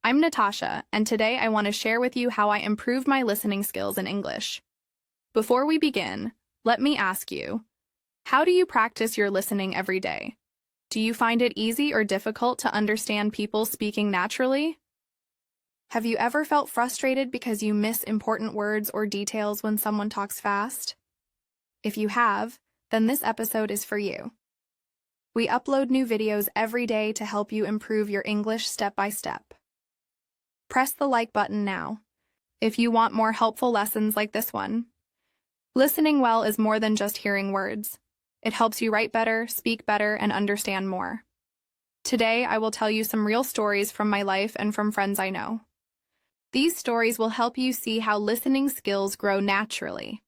I'm Natasha, and today I want to share with you how I improved my listening skills in English. Before we begin, let me ask you, how do you practice your listening every day? Do you find it easy or difficult to understand people speaking naturally? Have you ever felt frustrated because you miss important words or details when someone talks fast? If you have, then this episode is for you. We upload new videos every day to help you improve your English step by step. Press the like button now if you want more helpful lessons like this one. Listening well is more than just hearing words. It helps you write better, speak better, and understand more. Today, I will tell you some real stories from my life and from friends I know. These stories will help you see how listening skills grow naturally.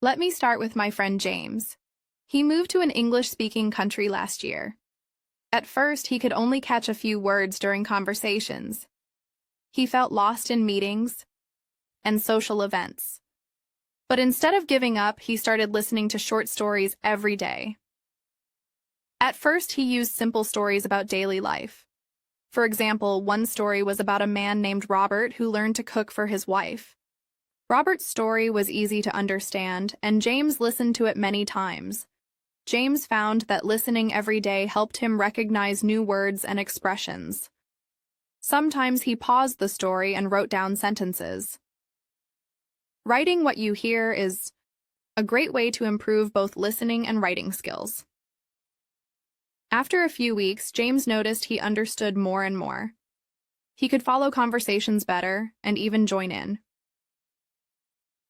Let me start with my friend James. He moved to an English-speaking country last year. At first, he could only catch a few words during conversations. He felt lost in meetings and social events. But instead of giving up, he started listening to short stories every day. At first, he used simple stories about daily life. For example, one story was about a man named Robert who learned to cook for his wife. Robert's story was easy to understand, and James listened to it many times. James found that listening every day helped him recognize new words and expressions. Sometimes he paused the story and wrote down sentences. Writing what you hear is a great way to improve both listening and writing skills. After a few weeks, James noticed he understood more and more. He could follow conversations better and even join in.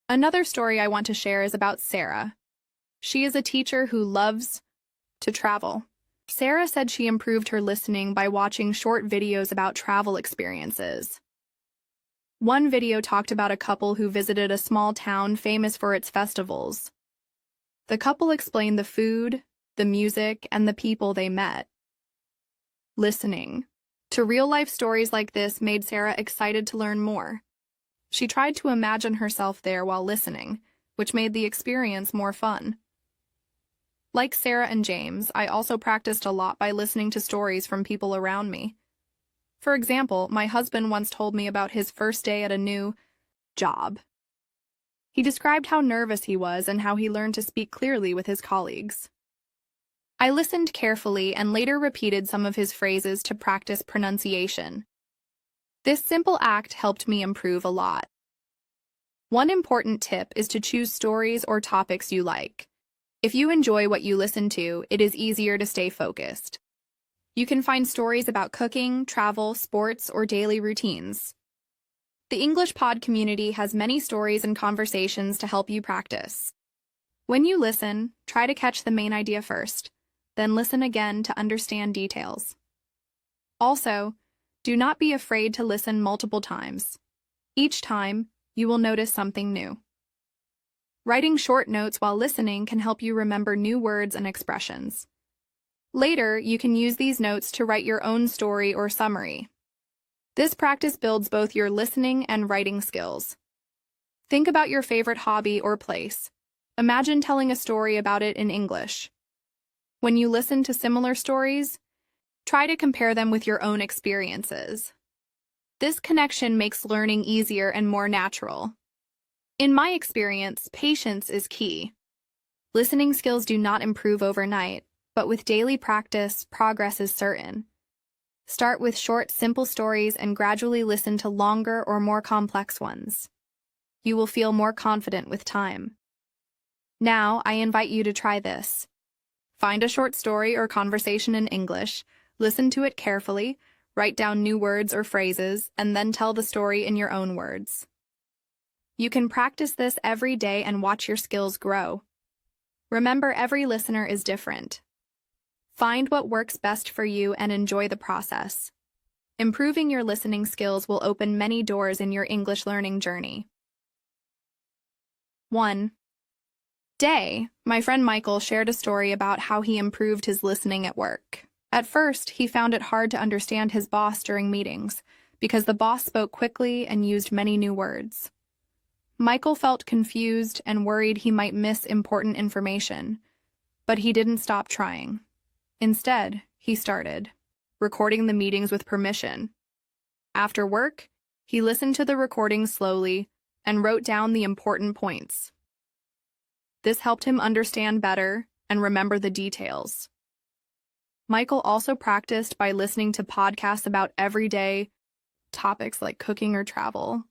Another story I want to share is about Sarah. She is a teacher who loves to travel. Sarah said she improved her listening by watching short videos about travel experiences. One video talked about a couple who visited a small town famous for its festivals. The couple explained the food, the music, and the people they met. Listening to real-life stories like this made Sarah excited to learn more. She tried to imagine herself there while listening, which made the experience more fun. Like Sarah and James, I also practiced a lot by listening to stories from people around me. For example, my husband once told me about his first day at a new job. He described how nervous he was and how he learned to speak clearly with his colleagues. I listened carefully and later repeated some of his phrases to practice pronunciation. This simple act helped me improve a lot. One important tip is to choose stories or topics you like. If you enjoy what you listen to, it is easier to stay focused. You can find stories about cooking, travel, sports, or daily routines. The English Pod community has many stories and conversations to help you practice. When you listen, try to catch the main idea first, then listen again to understand details. Also, do not be afraid to listen multiple times. Each time, you will notice something new. Writing short notes while listening can help you remember new words and expressions. Later, you can use these notes to write your own story or summary. This practice builds both your listening and writing skills. Think about your favorite hobby or place. Imagine telling a story about it in English. When you listen to similar stories, try to compare them with your own experiences. This connection makes learning easier and more natural. In my experience, patience is key. Listening skills do not improve overnight, but with daily practice, progress is certain. Start with short, simple stories and gradually listen to longer or more complex ones. You will feel more confident with time. Now, I invite you to try this. Find a short story or conversation in English, listen to it carefully, write down new words or phrases, and then tell the story in your own words. You can practice this every day and watch your skills grow. Remember, every listener is different. Find what works best for you and enjoy the process. Improving your listening skills will open many doors in your English learning journey. 1. Day, my friend Michael shared a story about how he improved his listening at work. At first, he found it hard to understand his boss during meetings because the boss spoke quickly and used many new words. Michael felt confused and worried he might miss important information, but he didn't stop trying. Instead, he started recording the meetings with permission. After work, he listened to the recording slowly and wrote down the important points. This helped him understand better and remember the details. Michael also practiced by listening to podcasts about everyday topics like cooking or travel.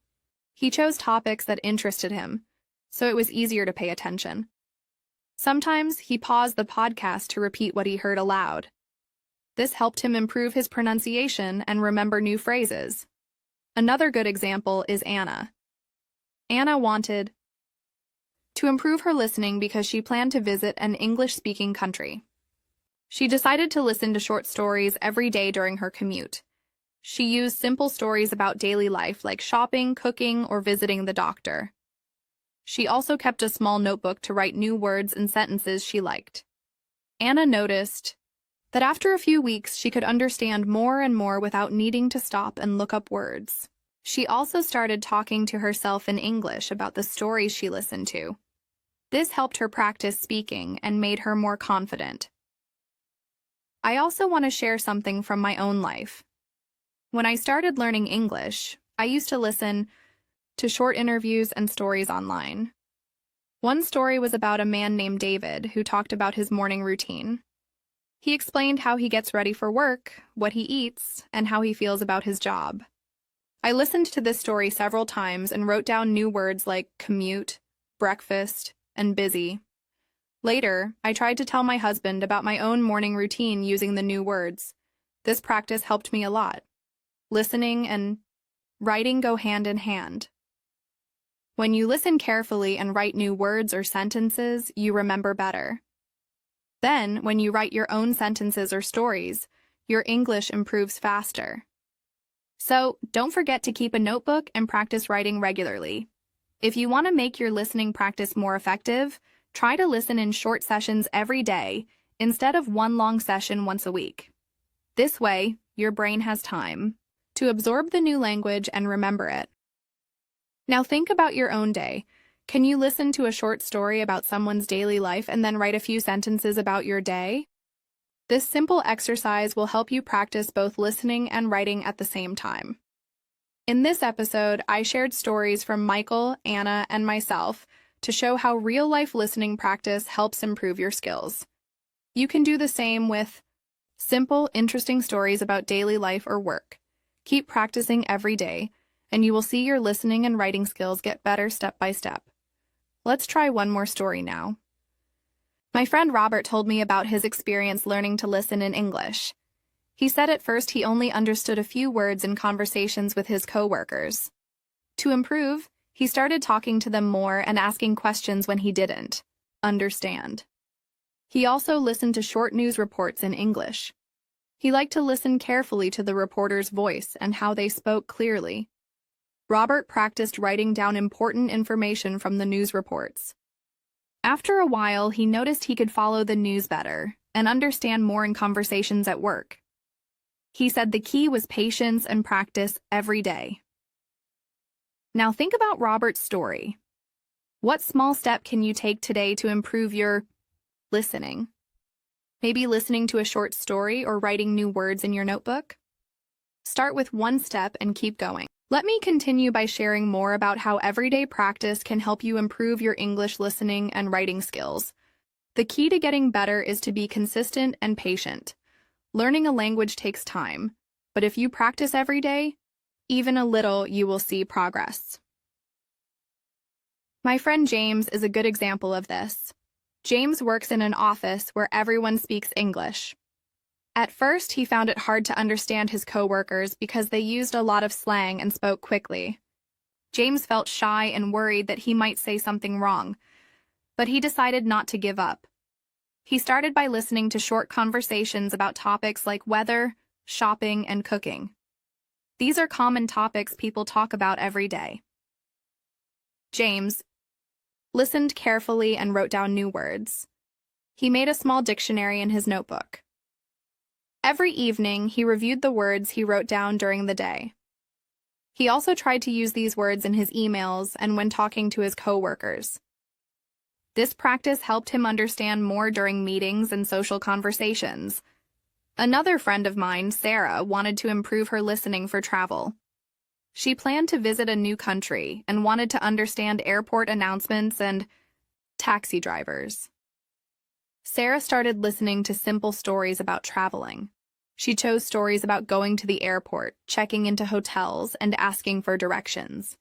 He chose topics that interested him, so it was easier to pay attention. Sometimes he paused the podcast to repeat what he heard aloud. This helped him improve his pronunciation and remember new phrases. Another good example is Anna. Anna wanted to improve her listening because she planned to visit an English-speaking country. She decided to listen to short stories every day during her commute. She used simple stories about daily life like shopping, cooking, or visiting the doctor. She also kept a small notebook to write new words and sentences she liked. Anna noticed that after a few weeks she could understand more and more without needing to stop and look up words. She also started talking to herself in English about the stories she listened to. This helped her practice speaking and made her more confident. I also want to share something from my own life. When I started learning English, I used to listen to short interviews and stories online. One story was about a man named David who talked about his morning routine. He explained how he gets ready for work, what he eats, and how he feels about his job. I listened to this story several times and wrote down new words like commute, breakfast, and busy. Later, I tried to tell my husband about my own morning routine using the new words. This practice helped me a lot. Listening and writing go hand in hand. When you listen carefully and write new words or sentences, you remember better. Then, when you write your own sentences or stories, your English improves faster. So, don't forget to keep a notebook and practice writing regularly. If you want to make your listening practice more effective, try to listen in short sessions every day instead of one long session once a week. This way, your brain has time to absorb the new language and remember it. Now think about your own day. Can you listen to a short story about someone's daily life and then write a few sentences about your day? This simple exercise will help you practice both listening and writing at the same time. In this episode, I shared stories from Michael, Anna, and myself to show how real-life listening practice helps improve your skills. You can do the same with simple, interesting stories about daily life or work. Keep practicing every day, and you will see your listening and writing skills get better step by step. Let's try one more story now. My friend Robert told me about his experience learning to listen in English. He said at first he only understood a few words in conversations with his coworkers. To improve, he started talking to them more and asking questions when he didn't understand. He also listened to short news reports in English. He liked to listen carefully to the reporter's voice and how they spoke clearly. Robert practiced writing down important information from the news reports. After a while, he noticed he could follow the news better and understand more in conversations at work. He said the key was patience and practice every day. Now think about Robert's story. What small step can you take today to improve your listening? Maybe listening to a short story or writing new words in your notebook? Start with one step and keep going. Let me continue by sharing more about how everyday practice can help you improve your English listening and writing skills. The key to getting better is to be consistent and patient. Learning a language takes time, but if you practice every day, even a little, you will see progress. My friend James is a good example of this. James works in an office where everyone speaks English. At first, he found it hard to understand his coworkers because they used a lot of slang and spoke quickly. James felt shy and worried that he might say something wrong, but he decided not to give up. He started by listening to short conversations about topics like weather, shopping, and cooking. These are common topics people talk about every day. James listened carefully and wrote down new words. He made a small dictionary in his notebook. Every evening, he reviewed the words he wrote down during the day. He also tried to use these words in his emails and when talking to his coworkers. This practice helped him understand more during meetings and social conversations. Another friend of mine, Sarah, wanted to improve her listening for travel. She planned to visit a new country and wanted to understand airport announcements and taxi drivers. Sarah started listening to simple stories about traveling. She chose stories about going to the airport, checking into hotels, and asking for directions.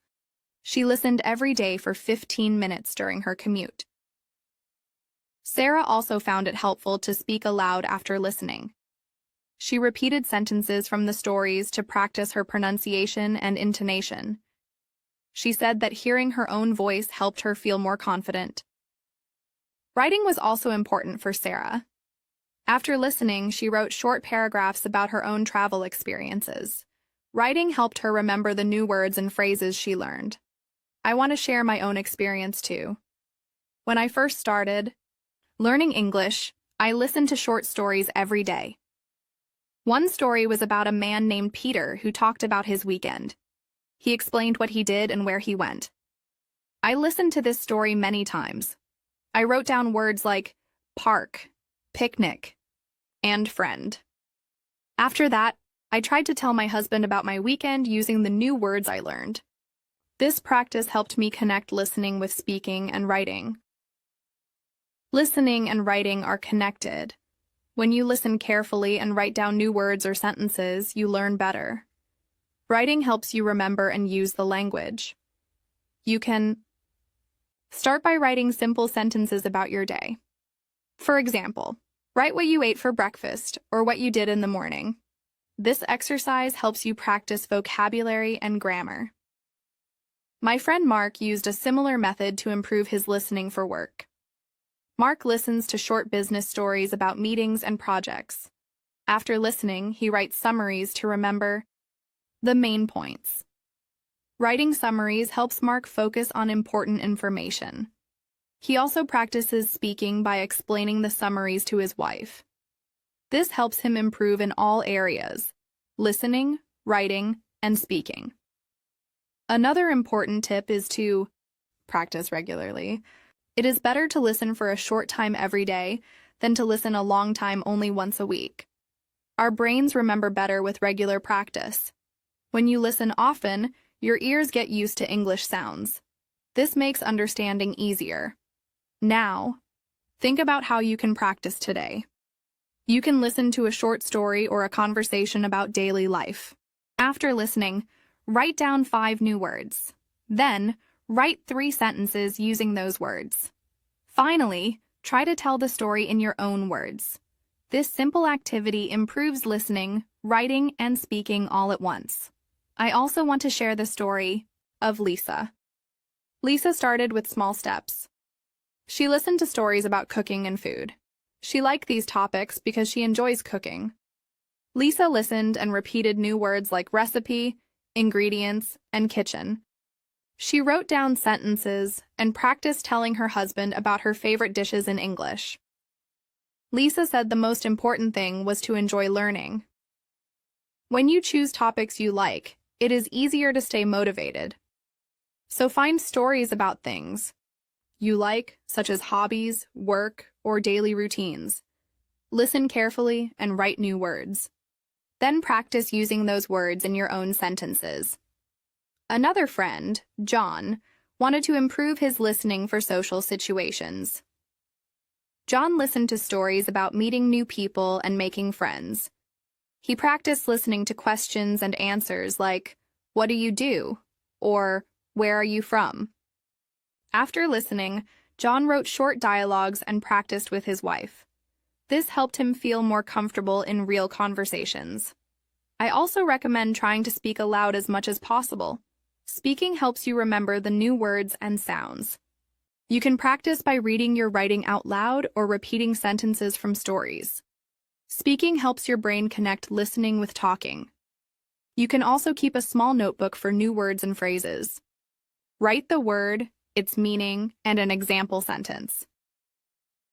She listened every day for 15 minutes during her commute. Sarah also found it helpful to speak aloud after listening. She repeated sentences from the stories to practice her pronunciation and intonation. She said that hearing her own voice helped her feel more confident. Writing was also important for Sarah. After listening, she wrote short paragraphs about her own travel experiences. Writing helped her remember the new words and phrases she learned. I want to share my own experience too. When I first started learning English, I listened to short stories every day. One story was about a man named Peter who talked about his weekend. He explained what he did and where he went. I listened to this story many times. I wrote down words like park, picnic, and friend. After that, I tried to tell my husband about my weekend using the new words I learned. This practice helped me connect listening with speaking and writing. Listening and writing are connected. When you listen carefully and write down new words or sentences, you learn better. Writing helps you remember and use the language. You can start by writing simple sentences about your day. For example, write what you ate for breakfast or what you did in the morning. This exercise helps you practice vocabulary and grammar. My friend Mark used a similar method to improve his listening for work. Mark listens to short business stories about meetings and projects. After listening, he writes summaries to remember the main points. Writing summaries helps Mark focus on important information. He also practices speaking by explaining the summaries to his wife. This helps him improve in all areas: listening, writing, and speaking. Another important tip is to practice regularly. It is better to listen for a short time every day than to listen a long time only once a week. Our brains remember better with regular practice. When you listen often, your ears get used to English sounds. This makes understanding easier. Now, think about how you can practice today. You can listen to a short story or a conversation about daily life. After listening, write down 5 new words. Then, write 3 sentences using those words. Finally, try to tell the story in your own words. This simple activity improves listening, writing, and speaking all at once. I also want to share the story of Lisa. Lisa started with small steps. She listened to stories about cooking and food. She liked these topics because she enjoys cooking. Lisa listened and repeated new words like recipe, ingredients, and kitchen. She wrote down sentences and practiced telling her husband about her favorite dishes in English. Lisa said the most important thing was to enjoy learning. When you choose topics you like, it is easier to stay motivated. So find stories about things you like, such as hobbies, work, or daily routines. Listen carefully and write new words. Then practice using those words in your own sentences. Another friend, John, wanted to improve his listening for social situations. John listened to stories about meeting new people and making friends. He practiced listening to questions and answers like, "What do you do?" or "Where are you from?" After listening, John wrote short dialogues and practiced with his wife. This helped him feel more comfortable in real conversations. I also recommend trying to speak aloud as much as possible. Speaking helps you remember the new words and sounds. You can practice by reading your writing out loud or repeating sentences from stories. Speaking helps your brain connect listening with talking. You can also keep a small notebook for new words and phrases. Write the word, its meaning, and an example sentence.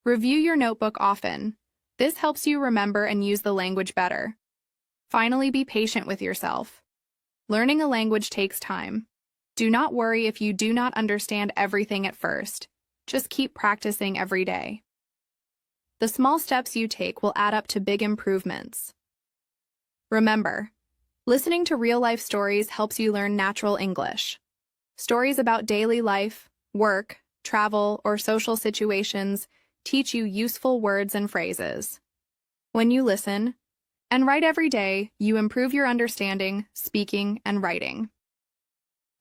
Review your notebook often. This helps you remember and use the language better. Finally, be patient with yourself. Learning a language takes time. Do not worry if you do not understand everything at first. Just keep practicing every day. The small steps you take will add up to big improvements. Remember, Listening to real-life stories helps you learn natural English. Stories about daily life, work, travel, or social situations teach you useful words and phrases. When you listen and write every day, you improve your understanding, speaking, and writing.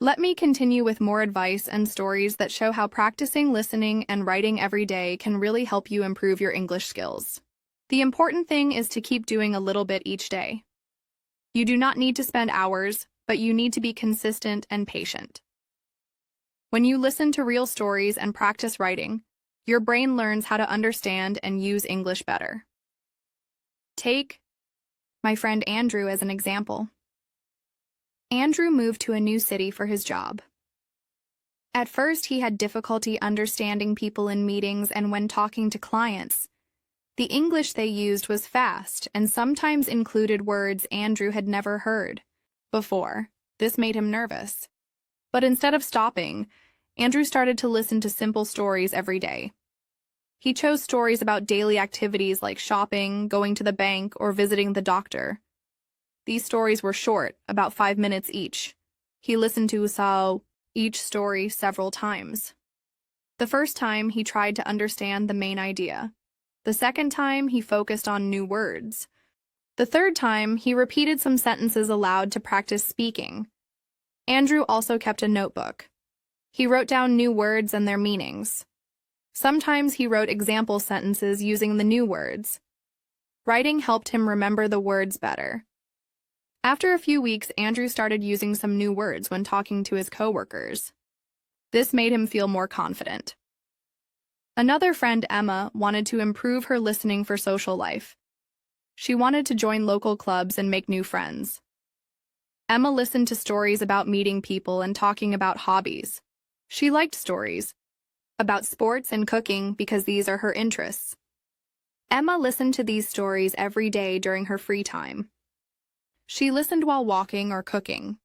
Let me continue with more advice and stories that show how practicing listening and writing every day can really help you improve your English skills. The important thing is to keep doing a little bit each day. You do not need to spend hours, but you need to be consistent and patient. When you listen to real stories and practice writing, your brain learns how to understand and use English better. Take my friend Andrew as an example. Andrew moved to a new city for his job. At first, he had difficulty understanding people in meetings and when talking to clients. The English they used was fast and sometimes included words Andrew had never heard before. This made him nervous. But instead of stopping, Andrew started to listen to simple stories every day. He chose stories about daily activities like shopping, going to the bank, or visiting the doctor. These stories were short, about 5 minutes each. He listened to each story several times. The first time, he tried to understand the main idea. The second time, he focused on new words. The third time, he repeated some sentences aloud to practice speaking. Andrew also kept a notebook. He wrote down new words and their meanings. Sometimes he wrote example sentences using the new words. Writing helped him remember the words better. After a few weeks, Andrew started using some new words when talking to his coworkers. This made him feel more confident. Another friend, Emma, wanted to improve her listening for social life. She wanted to join local clubs and make new friends. Emma listened to stories about meeting people and talking about hobbies. She liked stories about sports and cooking because these are her interests. Emma listened to these stories every day during her free time. She listened while walking or cooking.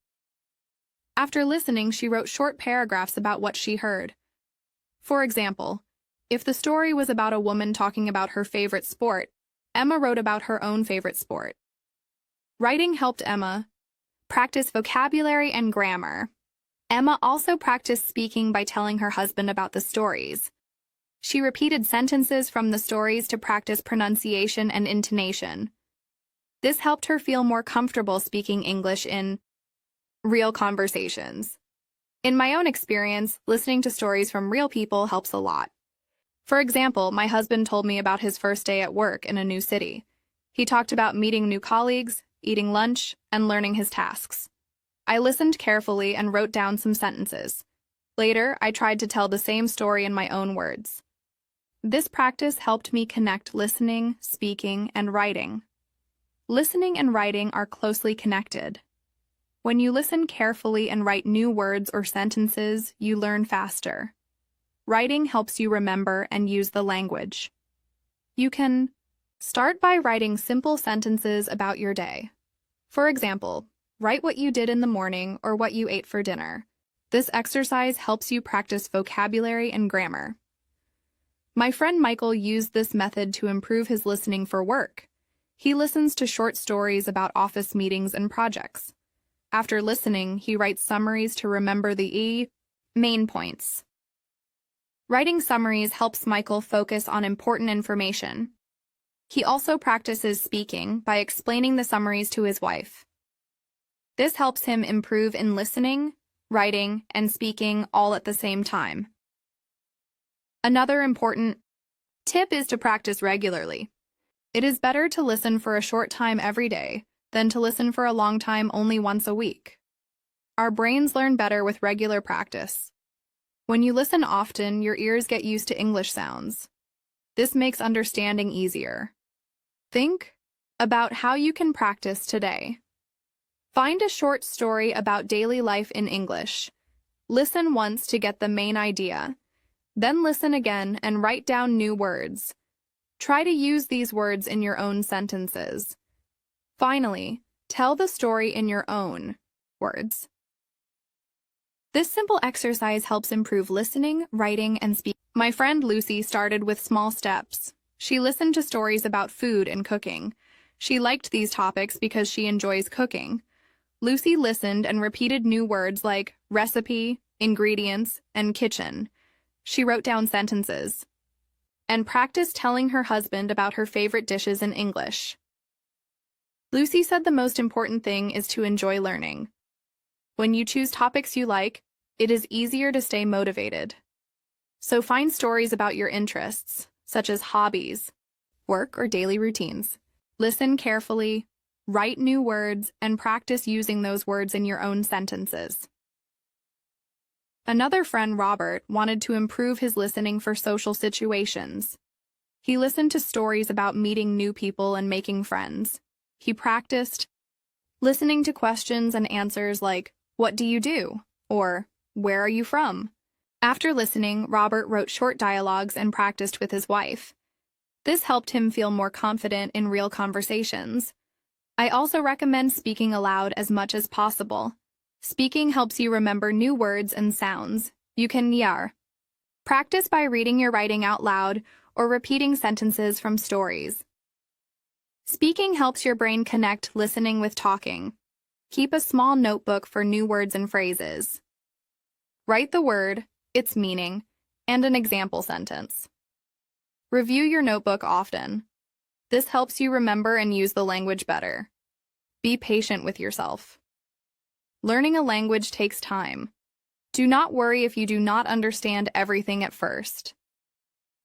After listening, she wrote short paragraphs about what she heard. For example, if the story was about a woman talking about her favorite sport, Emma wrote about her own favorite sport. Writing helped Emma practice vocabulary and grammar. Emma also practiced speaking by telling her husband about the stories. She repeated sentences from the stories to practice pronunciation and intonation. This helped her feel more comfortable speaking English in real conversations. In my own experience, listening to stories from real people helps a lot. For example, my husband told me about his first day at work in a new city. He talked about meeting new colleagues, eating lunch, and learning his tasks. I listened carefully and wrote down some sentences. Later, I tried to tell the same story in my own words. This practice helped me connect listening, speaking, and writing. Listening and writing are closely connected. When you listen carefully and write new words or sentences, you learn faster. Writing helps you remember and use the language. You can start by writing simple sentences about your day. For example, write what you did in the morning or what you ate for dinner. This exercise helps you practice vocabulary and grammar. My friend Michael used this method to improve his listening for work. He listens to short stories about office meetings and projects. After listening, he writes summaries to remember the main points. Writing summaries helps Michael focus on important information. He also practices speaking by explaining the summaries to his wife. This helps him improve in listening, writing, and speaking all at the same time. Another important tip is to practice regularly. It is better to listen for a short time every day than to listen for a long time only once a week. Our brains learn better with regular practice. When you listen often, your ears get used to English sounds. This makes understanding easier. Think about how you can practice today. Find a short story about daily life in English. Listen once to get the main idea. Then listen again and write down new words. Try to use these words in your own sentences. Finally, tell the story in your own words. This simple exercise helps improve listening, writing, and speaking. My friend Lucy started with small steps. She listened to stories about food and cooking. She liked these topics because she enjoys cooking. Lucy listened and repeated new words like recipe, ingredients, and kitchen. She wrote down sentences and practiced telling her husband about her favorite dishes in English. Lucy said the most important thing is to enjoy learning. When you choose topics you like, it is easier to stay motivated. So find stories about your interests, such as hobbies, work, or daily routines. Listen carefully, write new words, and practice using those words in your own sentences. Another friend, Robert, wanted to improve his listening for social situations. He listened to stories about meeting new people and making friends. He practiced listening to questions and answers like, "What do you do?" or "Where are you from?" After listening, Robert wrote short dialogues and practiced with his wife. This helped him feel more confident in real conversations. I also recommend speaking aloud as much as possible. Speaking helps you remember new words and sounds. You can practice by reading your writing out loud or repeating sentences from stories. Speaking helps your brain connect listening with talking. Keep a small notebook for new words and phrases. Write the word, its meaning, and an example sentence. Review your notebook often. This helps you remember and use the language better. Be patient with yourself. Learning a language takes time. Do not worry if you do not understand everything at first.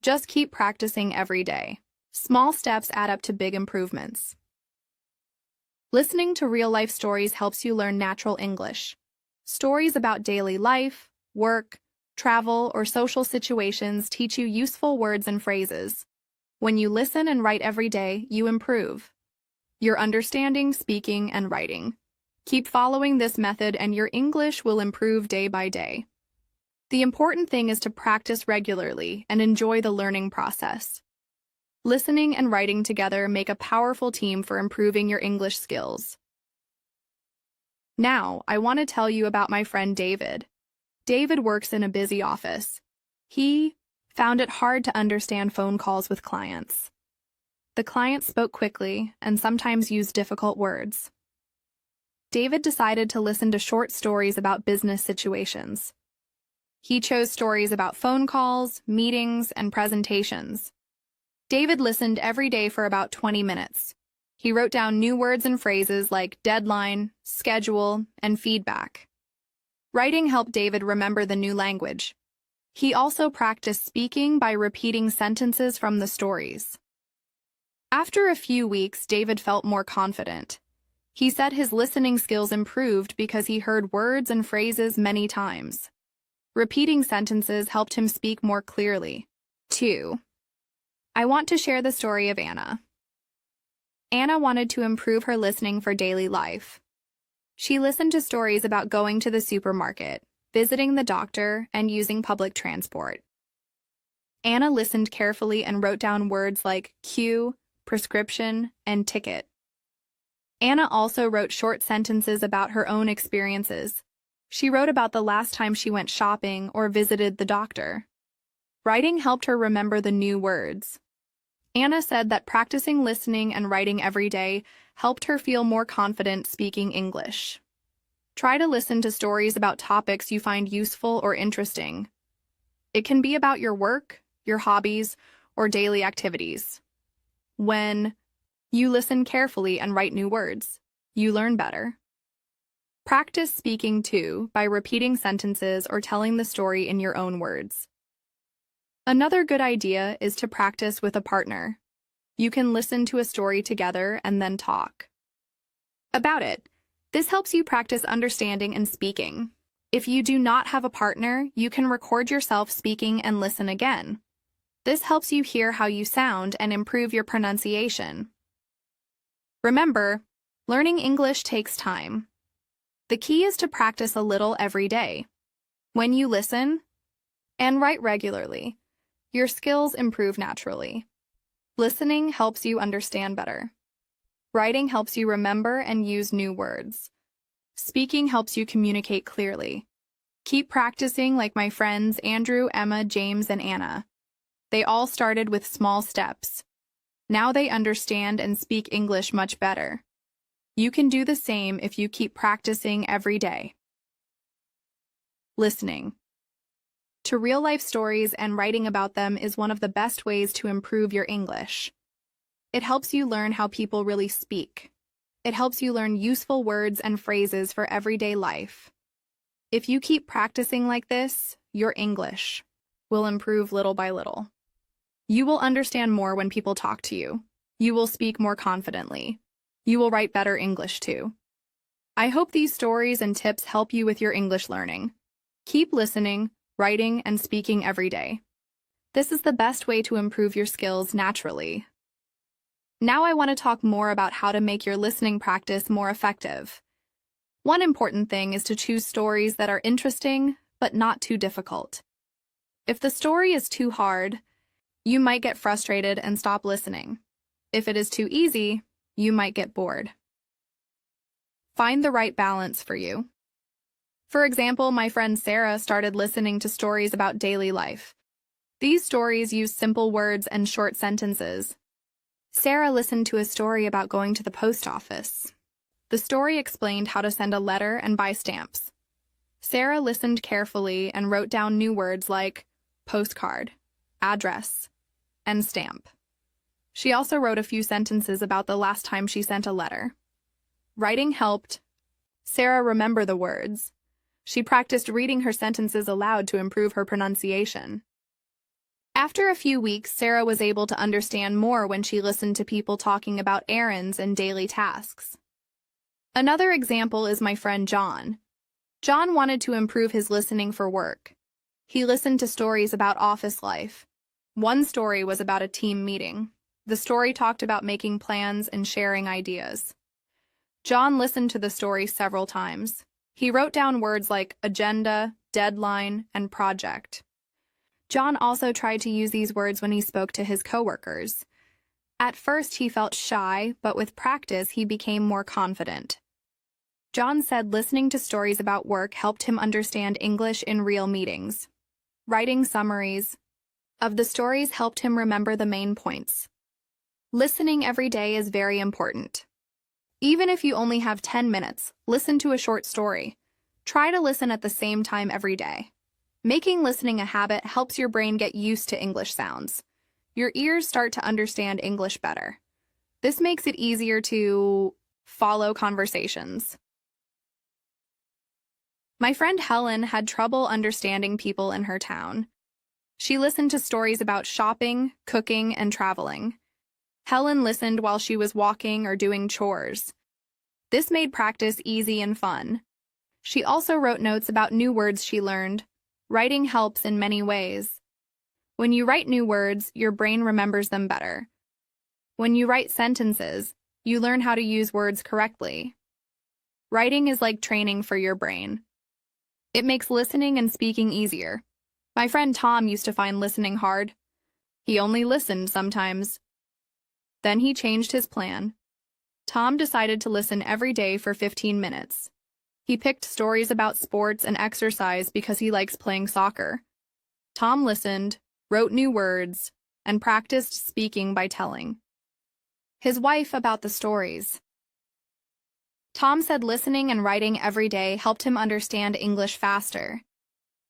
Just keep practicing every day. Small steps add up to big improvements. Listening to real-life stories helps you learn natural English. Stories about daily life, work, travel, or social situations teach you useful words and phrases. When you listen and write every day, you improve your understanding, speaking, and writing. Keep following this method and your English will improve day by day. The important thing is to practice regularly and enjoy the learning process. Listening and writing together make a powerful team for improving your English skills. Now, I want to tell you about my friend David. David works in a busy office. He found it hard to understand phone calls with clients. The clients spoke quickly and sometimes used difficult words. David decided to listen to short stories about business situations. He chose stories about phone calls, meetings, and presentations. David listened every day for about 20 minutes. He wrote down new words and phrases like deadline, schedule, and feedback. Writing helped David remember the new language. He also practiced speaking by repeating sentences from the stories. After a few weeks, David felt more confident. He said his listening skills improved because he heard words and phrases many times. Repeating sentences helped him speak more clearly. 2. I want to share the story of Anna. Anna wanted to improve her listening for daily life. She listened to stories about going to the supermarket, visiting the doctor, and using public transport. Anna listened carefully and wrote down words like queue, prescription, and ticket. Anna also wrote short sentences about her own experiences. She wrote about the last time she went shopping or visited the doctor. Writing helped her remember the new words. Anna said that practicing listening and writing every day helped her feel more confident speaking English. Try to listen to stories about topics you find useful or interesting. It can be about your work, your hobbies, or daily activities. When you listen carefully and write new words, you learn better. Practice speaking too by repeating sentences or telling the story in your own words. Another good idea is to practice with a partner. You can listen to a story together and then talk about it. This helps you practice understanding and speaking. If you do not have a partner, you can record yourself speaking and listen again. This helps you hear how you sound and improve your pronunciation. Remember, learning English takes time. The key is to practice a little every day. When you listen and write regularly, your skills improve naturally. Listening helps you understand better. Writing helps you remember and use new words. Speaking helps you communicate clearly. Keep practicing like my friends Andrew, Emma, James, and Anna. They all started with small steps. Now they understand and speak English much better. You can do the same if you keep practicing every day. Listening to real-life stories and writing about them is one of the best ways to improve your English. It helps you learn how people really speak. It helps you learn useful words and phrases for everyday life. If you keep practicing like this, your English will improve little by little. You will understand more when people talk to you. You will speak more confidently. You will write better English too. I hope these stories and tips help you with your English learning. Keep listening, writing, and speaking every day. This is the best way to improve your skills naturally. Now I want to talk more about how to make your listening practice more effective. One important thing is to choose stories that are interesting, but not too difficult. If the story is too hard, you might get frustrated and stop listening. If it is too easy, you might get bored. Find the right balance for you. For example, my friend Sarah started listening to stories about daily life. These stories use simple words and short sentences. Sarah listened to a story about going to the post office. The story explained how to send a letter and buy stamps. Sarah listened carefully and wrote down new words like postcard, address, and stamp. She also wrote a few sentences about the last time she sent a letter. Writing helped Sarah remember the words. She practiced reading her sentences aloud to improve her pronunciation. After a few weeks, Sarah was able to understand more when she listened to people talking about errands and daily tasks. Another example is my friend John. John wanted to improve his listening for work. He listened to stories about office life. One story was about a team meeting. The story talked about making plans and sharing ideas. John listened to the story several times. He wrote down words like agenda, deadline, and project. John also tried to use these words when he spoke to his coworkers. At first, he felt shy, but with practice, he became more confident. John said listening to stories about work helped him understand English in real meetings. Writing summaries of the stories helped him remember the main points. Listening every day is very important. Even if you only have 10 minutes, listen to a short story. Try to listen at the same time every day. Making listening a habit helps your brain get used to English sounds. Your ears start to understand English better. This makes it easier to follow conversations. My friend Helen had trouble understanding people in her town. She listened to stories about shopping, cooking, and traveling. Helen listened while she was walking or doing chores. This made practice easy and fun. She also wrote notes about new words she learned. Writing helps in many ways. When you write new words, your brain remembers them better. When you write sentences, you learn how to use words correctly. Writing is like training for your brain. It makes listening and speaking easier. My friend Tom used to find listening hard. He only listened sometimes. Then he changed his plan. Tom decided to listen every day for 15 minutes. He picked stories about sports and exercise because he likes playing soccer. Tom listened, wrote new words, and practiced speaking by telling his wife about the stories. Tom said listening and writing every day helped him understand English faster.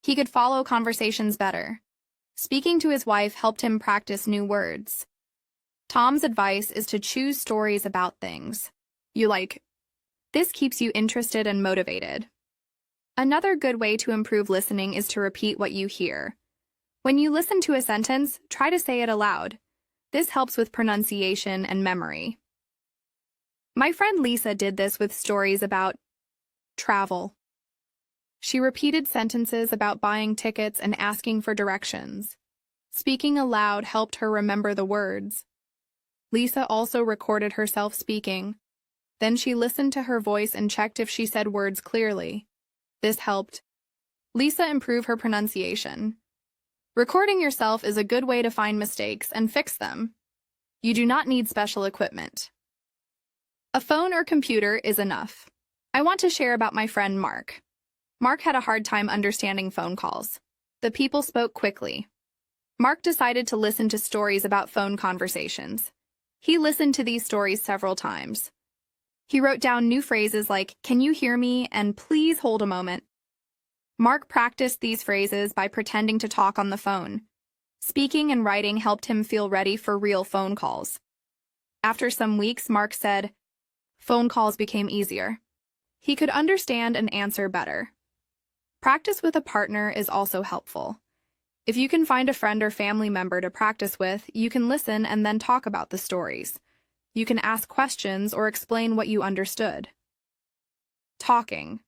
He could follow conversations better. Speaking to his wife helped him practice new words. Tom's advice is to choose stories about things you like. This keeps you interested and motivated. Another good way to improve listening is to repeat what you hear. When you listen to a sentence, try to say it aloud. This helps with pronunciation and memory. My friend Lisa did this with stories about travel. She repeated sentences about buying tickets and asking for directions. Speaking aloud helped her remember the words. Lisa also recorded herself speaking. Then she listened to her voice and checked if she said words clearly. This helped Lisa improve her pronunciation. Recording yourself is a good way to find mistakes and fix them. You do not need special equipment. A phone or computer is enough. I want to share about my friend Mark. Mark had a hard time understanding phone calls. The people spoke quickly. Mark decided to listen to stories about phone conversations. He listened to these stories several times. He wrote down new phrases like, "Can you hear me?" and "Please hold a moment." Mark practiced these phrases by pretending to talk on the phone. Speaking and writing helped him feel ready for real phone calls. After some weeks, Mark said, phone calls became easier. He could understand and answer better. Practice with a partner is also helpful. If you can find a friend or family member to practice with, you can listen and then talk about the stories. You can ask questions or explain what you understood. Talking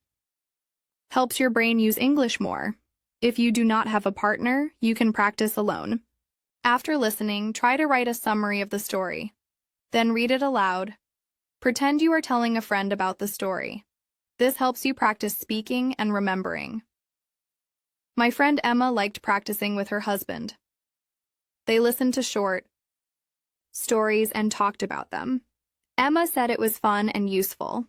helps your brain use English more. If you do not have a partner, you can practice alone. After listening, try to write a summary of the story. Then read it aloud. Pretend you are telling a friend about the story. This helps you practice speaking and remembering. My friend Emma liked practicing with her husband. They listened to short stories and talked about them. Emma said it was fun and useful.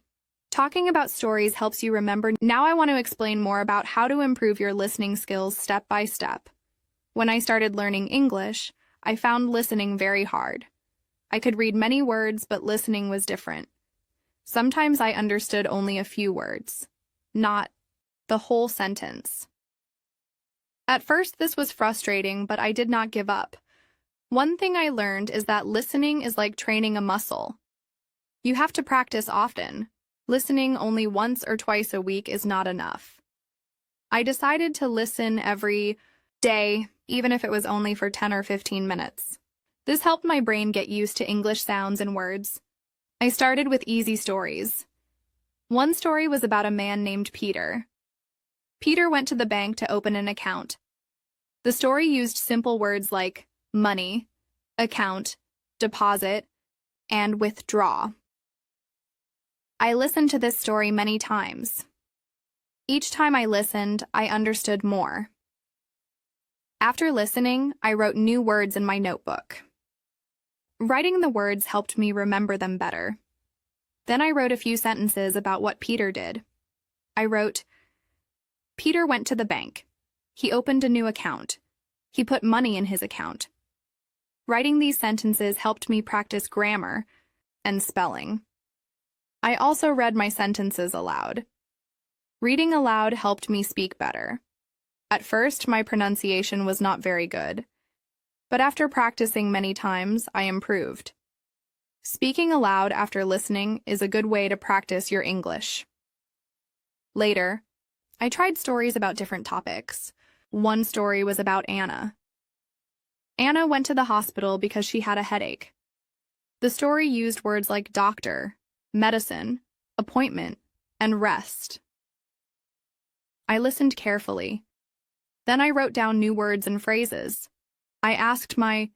Talking about stories helps you remember. Now I want to explain more about how to improve your listening skills step by step. When I started learning English, I found listening very hard. I could read many words, but listening was different. Sometimes I understood only a few words, not the whole sentence. At first, this was frustrating, but I did not give up. One thing I learned is that listening is like training a muscle. You have to practice often. Listening only once or twice a week is not enough. I decided to listen every day, even if it was only for 10 or 15 minutes. This helped my brain get used to English sounds and words. I started with easy stories. One story was about a man named Peter. Peter went to the bank to open an account. The story used simple words like money, account, deposit, and withdraw. I listened to this story many times. Each time I listened, I understood more. After listening, I wrote new words in my notebook. Writing the words helped me remember them better. Then I wrote a few sentences about what Peter did. I wrote, Peter went to the bank. He opened a new account. He put money in his account. Writing these sentences helped me practice grammar and spelling. I also read my sentences aloud. Reading aloud helped me speak better. At first, my pronunciation was not very good, but after practicing many times, I improved. Speaking aloud after listening is a good way to practice your English. Later, I tried stories about different topics. One story was about Anna. Anna went to the hospital because she had a headache. The story used words like doctor, medicine, appointment, and rest. I listened carefully. Then I wrote down new words and phrases. I asked my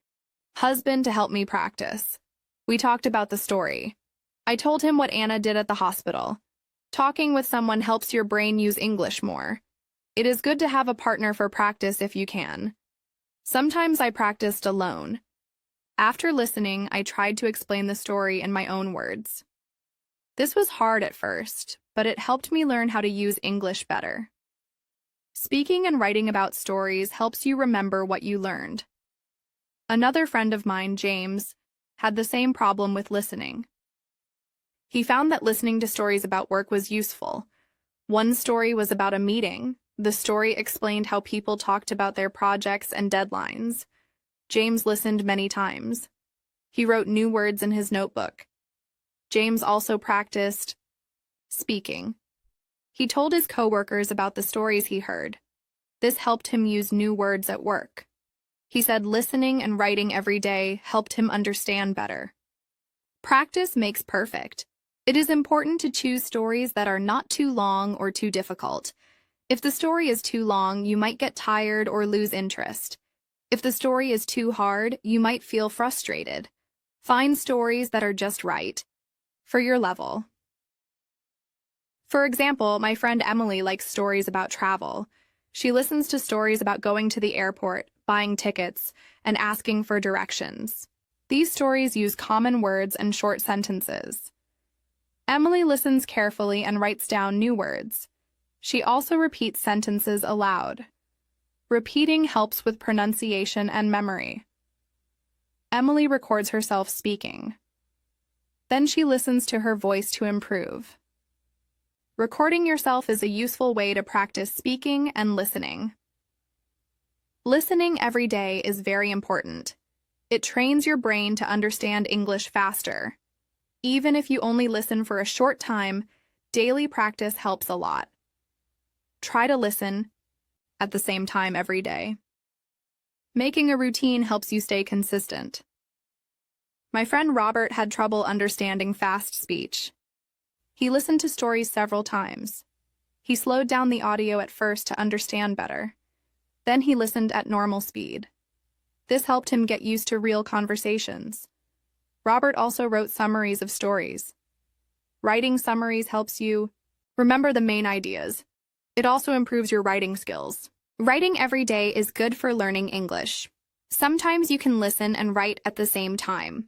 husband to help me practice. We talked about the story. I told him what Anna did at the hospital. Talking with someone helps your brain use English more. It is good to have a partner for practice if you can. Sometimes I practiced alone. After listening, I tried to explain the story in my own words. This was hard at first, but it helped me learn how to use English better. Speaking and writing about stories helps you remember what you learned. Another friend of mine, James, had the same problem with listening. He found that listening to stories about work was useful. One story was about a meeting. The story explained how people talked about their projects and deadlines. James listened many times. He wrote new words in his notebook. James also practiced speaking. He told his coworkers about the stories he heard. This helped him use new words at work. He said listening and writing every day helped him understand better. Practice makes perfect. It is important to choose stories that are not too long or too difficult. If the story is too long, you might get tired or lose interest. If the story is too hard, you might feel frustrated. Find stories that are just right for your level. For example, my friend Emily likes stories about travel. She listens to stories about going to the airport, buying tickets, and asking for directions. These stories use common words and short sentences. Emily listens carefully and writes down new words. She also repeats sentences aloud. Repeating helps with pronunciation and memory. Emily records herself speaking. Then she listens to her voice to improve. Recording yourself is a useful way to practice speaking and listening. Listening every day is very important. It trains your brain to understand English faster. Even if you only listen for a short time, daily practice helps a lot. Try to listen at the same time every day. Making a routine helps you stay consistent. My friend Robert had trouble understanding fast speech. He listened to stories several times. He slowed down the audio at first to understand better. Then he listened at normal speed. This helped him get used to real conversations. Robert also wrote summaries of stories. Writing summaries helps you remember the main ideas. It also improves your writing skills. Writing every day is good for learning English. Sometimes you can listen and write at the same time.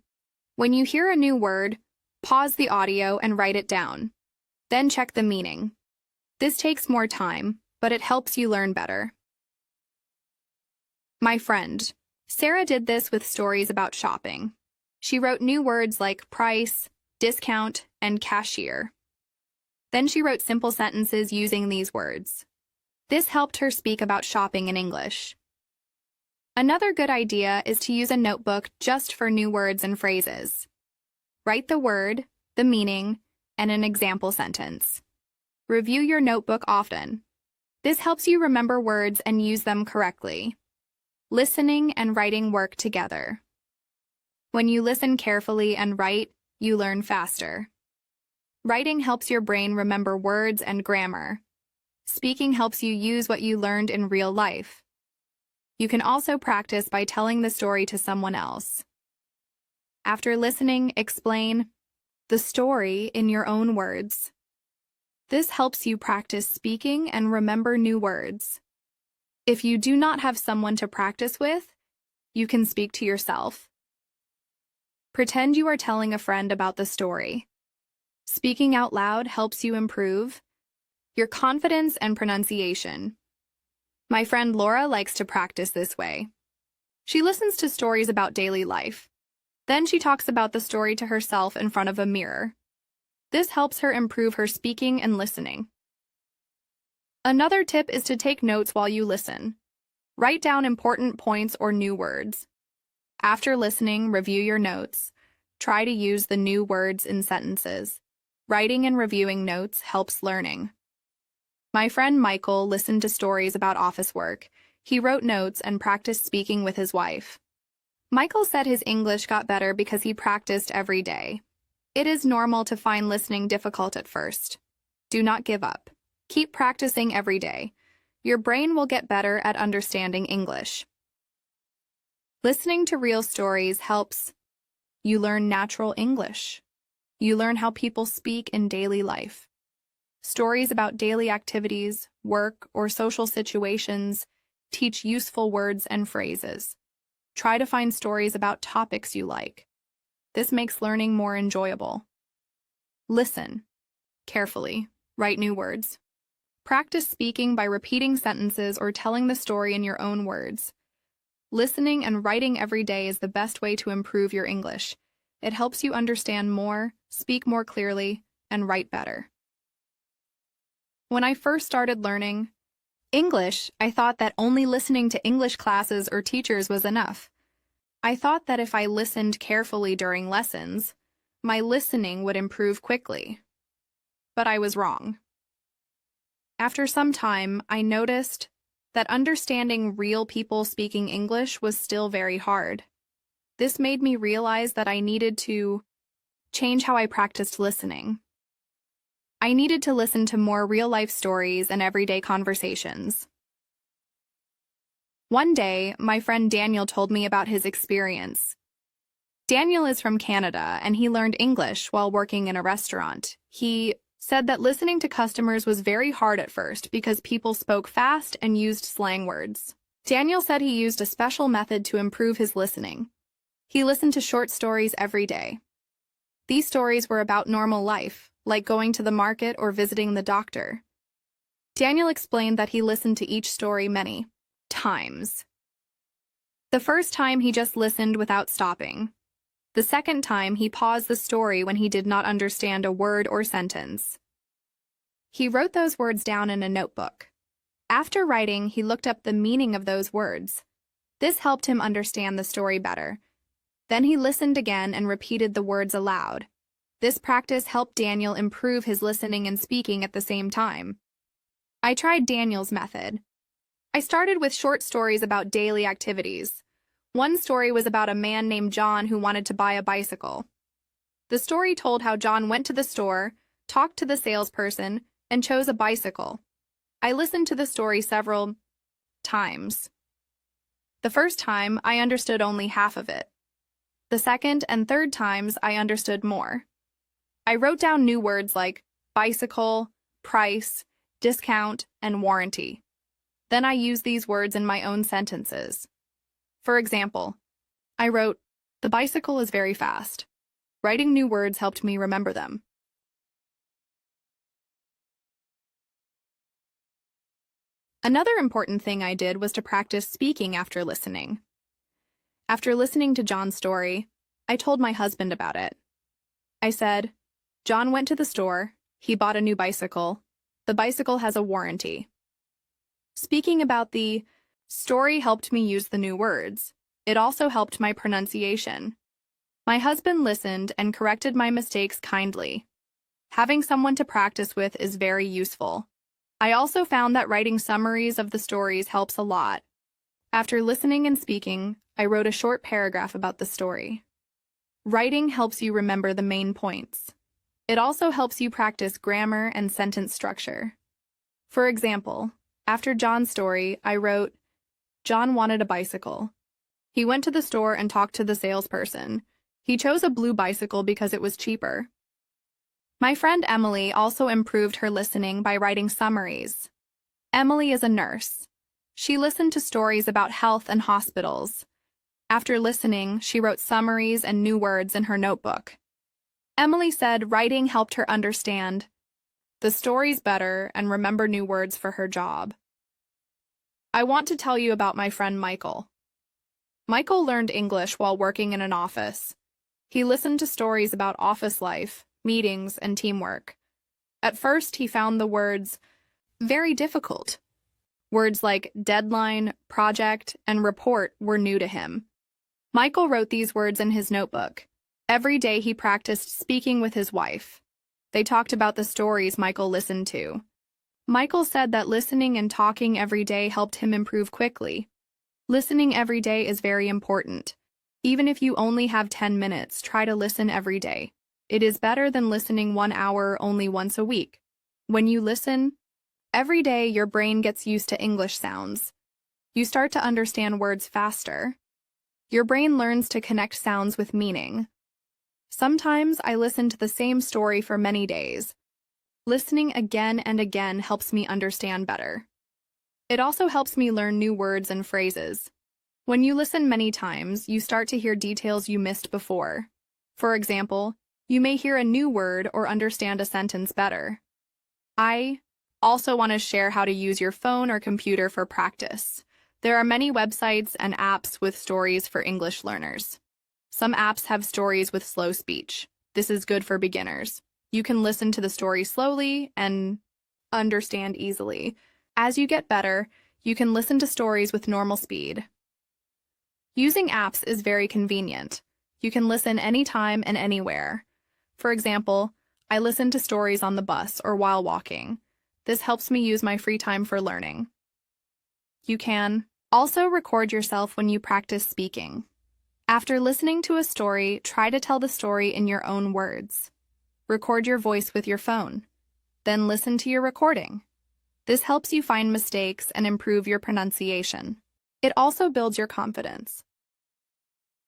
When you hear a new word, pause the audio and write it down. Then check the meaning. This takes more time, but it helps you learn better. My friend Sarah did this with stories about shopping. She wrote new words like price, discount, and cashier. Then she wrote simple sentences using these words. This helped her speak about shopping in English. Another good idea is to use a notebook just for new words and phrases. Write the word, the meaning, and an example sentence. Review your notebook often. This helps you remember words and use them correctly. Listening and writing work together. When you listen carefully and write, you learn faster. Writing helps your brain remember words and grammar. Speaking helps you use what you learned in real life. You can also practice by telling the story to someone else. After listening, explain the story in your own words. This helps you practice speaking and remember new words. If you do not have someone to practice with, you can speak to yourself. Pretend you are telling a friend about the story. Speaking out loud helps you improve your confidence and pronunciation. My friend Laura likes to practice this way. She listens to stories about daily life. Then she talks about the story to herself in front of a mirror. This helps her improve her speaking and listening. Another tip is to take notes while you listen. Write down important points or new words. After listening, review your notes. Try to use the new words in sentences. Writing and reviewing notes helps learning. My friend Michael listened to stories about office work. He wrote notes and practiced speaking with his wife. Michael said his English got better because he practiced every day. It is normal to find listening difficult at first. Do not give up. Keep practicing every day. Your brain will get better at understanding English. Listening to real stories helps you learn natural English. You learn how people speak in daily life. Stories about daily activities, work, or social situations teach useful words and phrases. Try to find stories about topics you like. This makes learning more enjoyable. Listen carefully. Write new words. Practice speaking by repeating sentences or telling the story in your own words. Listening and writing every day is the best way to improve your English. It helps you understand more, speak more clearly, and write better. When I first started learning English, I thought that only listening to English classes or teachers was enough. I thought that if I listened carefully during lessons, my listening would improve quickly. But I was wrong. After some time, I noticed that understanding real people speaking English was still very hard. This made me realize that I needed to change how I practiced listening. I needed to listen to more real-life stories and everyday conversations. One day, my friend Daniel told me about his experience. Daniel is from Canada, and he learned English while working in a restaurant. He said that listening to customers was very hard at first because people spoke fast and used slang words. Daniel said he used a special method to improve his listening. He listened to short stories every day. These stories were about normal life, like going to the market or visiting the doctor. Daniel explained that he listened to each story many times. The first time he just listened without stopping. The second time, he paused the story when he did not understand a word or sentence. He wrote those words down in a notebook. After writing, he looked up the meaning of those words. This helped him understand the story better. Then he listened again and repeated the words aloud. This practice helped Daniel improve his listening and speaking at the same time. I tried Daniel's method. I started with short stories about daily activities. One story was about a man named John who wanted to buy a bicycle. The story told how John went to the store, talked to the salesperson, and chose a bicycle. I listened to the story several times. The first time, I understood only half of it. The second and third times, I understood more. I wrote down new words like bicycle, price, discount, and warranty. Then I used these words in my own sentences. For example, I wrote, "The bicycle is very fast." Writing new words helped me remember them. Another important thing I did was to practice speaking after listening. After listening to John's story, I told my husband about it. I said, "John went to the store, he bought a new bicycle. The bicycle has a warranty." Speaking about the story helped me use the new words. It also helped my pronunciation. My husband listened and corrected my mistakes kindly. Having someone to practice with is very useful. I also found that writing summaries of the stories helps a lot. After listening and speaking, I wrote a short paragraph about the story. Writing helps you remember the main points. It also helps you practice grammar and sentence structure. For example, after John's story, I wrote, "John wanted a bicycle. He went to the store and talked to the salesperson. He chose a blue bicycle because it was cheaper." My friend Emily also improved her listening by writing summaries. Emily is a nurse. She listened to stories about health and hospitals. After listening, she wrote summaries and new words in her notebook. Emily said writing helped her understand the stories better and remember new words for her job. I want to tell you about my friend Michael. Michael learned English while working in an office. He listened to stories about office life, meetings, and teamwork. At first, he found the words very difficult. Words like deadline, project, and report were new to him. Michael wrote these words in his notebook. Every day he practiced speaking with his wife. They talked about the stories Michael listened to. Michael said that listening and talking every day helped him improve quickly. Listening every day is very important. Even if you only have 10 minutes, try to listen every day. It is better than listening 1 hour only once a week. When you listen every day, your brain gets used to English sounds. You start to understand words faster. Your brain learns to connect sounds with meaning. Sometimes I listen to the same story for many days. Listening again and again helps me understand better. It also helps me learn new words and phrases. When you listen many times, you start to hear details you missed before. For example, you may hear a new word or understand a sentence better. I also want to share how to use your phone or computer for practice. There are many websites and apps with stories for English learners. Some apps have stories with slow speech. This is good for beginners. You can listen to the story slowly and understand easily. As you get better, you can listen to stories with normal speed. Using apps is very convenient. You can listen anytime and anywhere. For example, I listen to stories on the bus or while walking. This helps me use my free time for learning. You can also record yourself when you practice speaking. After listening to a story, try to tell the story in your own words. Record your voice with your phone. Then listen to your recording. This helps you find mistakes and improve your pronunciation. It also builds your confidence.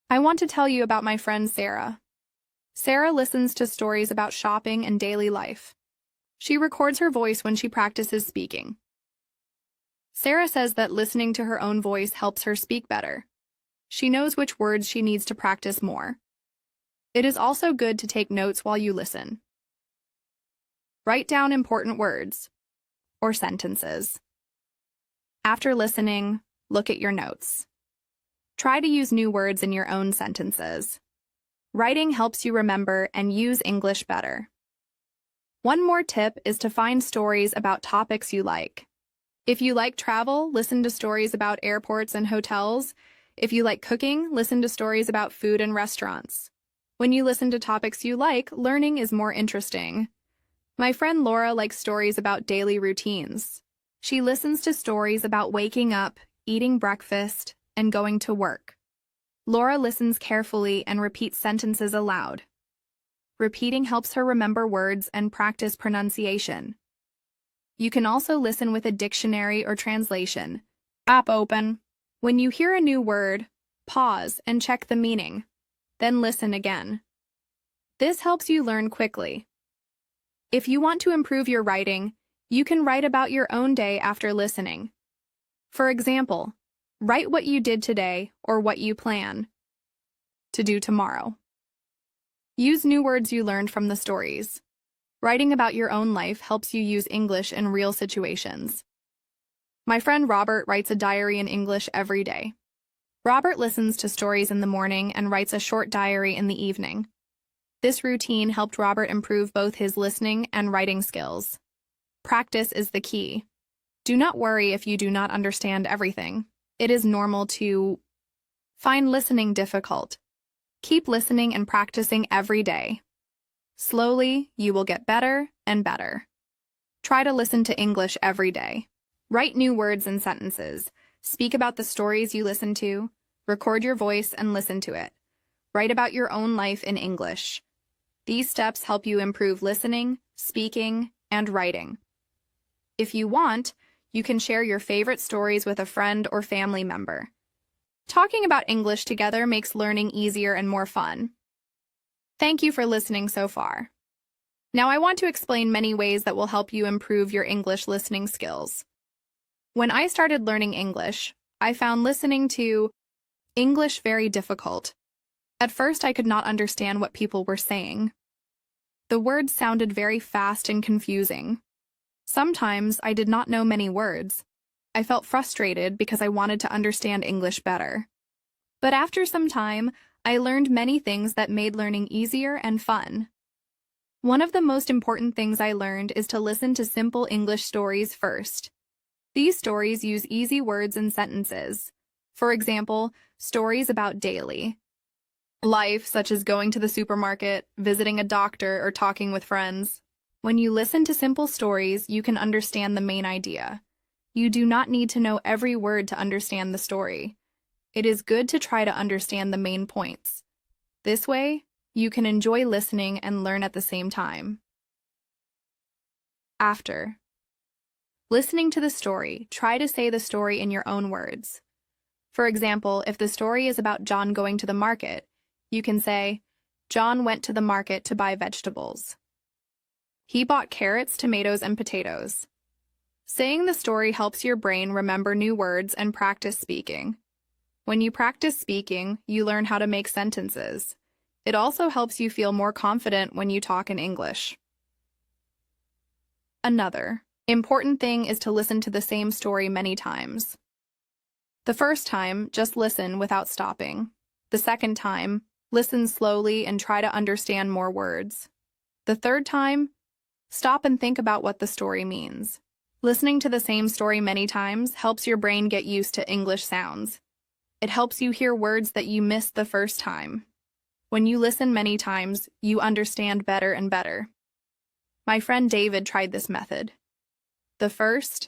I want to tell you about my friend Sarah. Sarah listens to stories about shopping and daily life. She records her voice when she practices speaking. Sarah says that listening to her own voice helps her speak better. She knows which words she needs to practice more. It is also good to take notes while you listen. Write down important words or sentences. After listening, look at your notes. Try to use new words in your own sentences. Writing helps you remember and use English better. One more tip is to find stories about topics you like. If you like travel, listen to stories about airports and hotels. If you like cooking, listen to stories about food and restaurants. When you listen to topics you like, learning is more interesting. My friend Laura likes stories about daily routines. She listens to stories about waking up, eating breakfast, and going to work. Laura listens carefully and repeats sentences aloud. Repeating helps her remember words and practice pronunciation. You can also listen with a dictionary or translation. App open. When you hear a new word, pause and check the meaning. Then listen again. This helps you learn quickly. If you want to improve your writing, you can write about your own day after listening. For example, write what you did today or what you plan to do tomorrow. Use new words you learned from the stories. Writing about your own life helps you use English in real situations. My friend Robert writes a diary in English every day. Robert listens to stories in the morning and writes a short diary in the evening. This routine helped Robert improve both his listening and writing skills. Practice is the key. Do not worry if you do not understand everything. It is normal to find listening difficult. Keep listening and practicing every day. Slowly, you will get better and better. Try to listen to English every day. Write new words and sentences. Speak about the stories you listen to. Record your voice and listen to it. Write about your own life in English. These steps help you improve listening, speaking, and writing. If you want, you can share your favorite stories with a friend or family member. Talking about English together makes learning easier and more fun. Thank you for listening so far. Now I want to explain many ways that will help you improve your English listening skills. When I started learning English, I found listening to English very difficult. At first, I could not understand what people were saying. The words sounded very fast and confusing. Sometimes I did not know many words. I felt frustrated because I wanted to understand English better. But after some time, I learned many things that made learning easier and fun. One of the most important things I learned is to listen to simple English stories first. These stories use easy words and sentences. For example, stories about daily life, such as going to the supermarket, visiting a doctor, or talking with friends. When you listen to simple stories, you can understand the main idea. You do not need to know every word to understand the story. It is good to try to understand the main points. This way, you can enjoy listening and learn at the same time. After listening to the story, try to say the story in your own words. For example, if the story is about John going to the market, you can say, John went to the market to buy vegetables. He bought carrots, tomatoes, and potatoes. Saying the story helps your brain remember new words and practice speaking. When you practice speaking, you learn how to make sentences. It also helps you feel more confident when you talk in English. Another important thing is to listen to the same story many times. The first time, just listen without stopping. The second time, listen slowly and try to understand more words. The third time, stop and think about what the story means. Listening to the same story many times helps your brain get used to English sounds. It helps you hear words that you missed the first time. When you listen many times, you understand better and better. My friend David tried this method. The first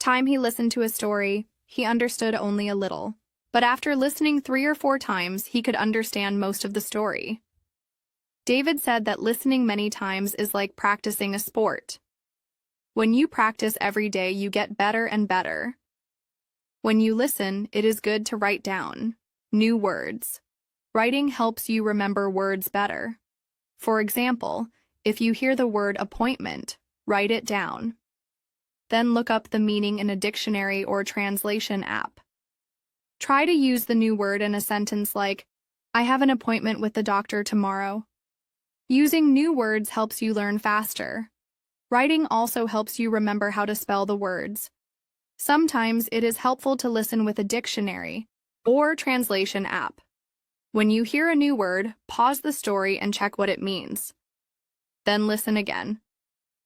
time he listened to a story, he understood only a little. But after listening 3 or 4 times, he could understand most of the story. David said that listening many times is like practicing a sport. When you practice every day, you get better and better. When you listen, it is good to write down new words. Writing helps you remember words better. For example, if you hear the word appointment, write it down. Then look up the meaning in a dictionary or translation app. Try to use the new word in a sentence like, I have an appointment with the doctor tomorrow. Using new words helps you learn faster. Writing also helps you remember how to spell the words. Sometimes it is helpful to listen with a dictionary or translation app. When you hear a new word, pause the story and check what it means. Then listen again.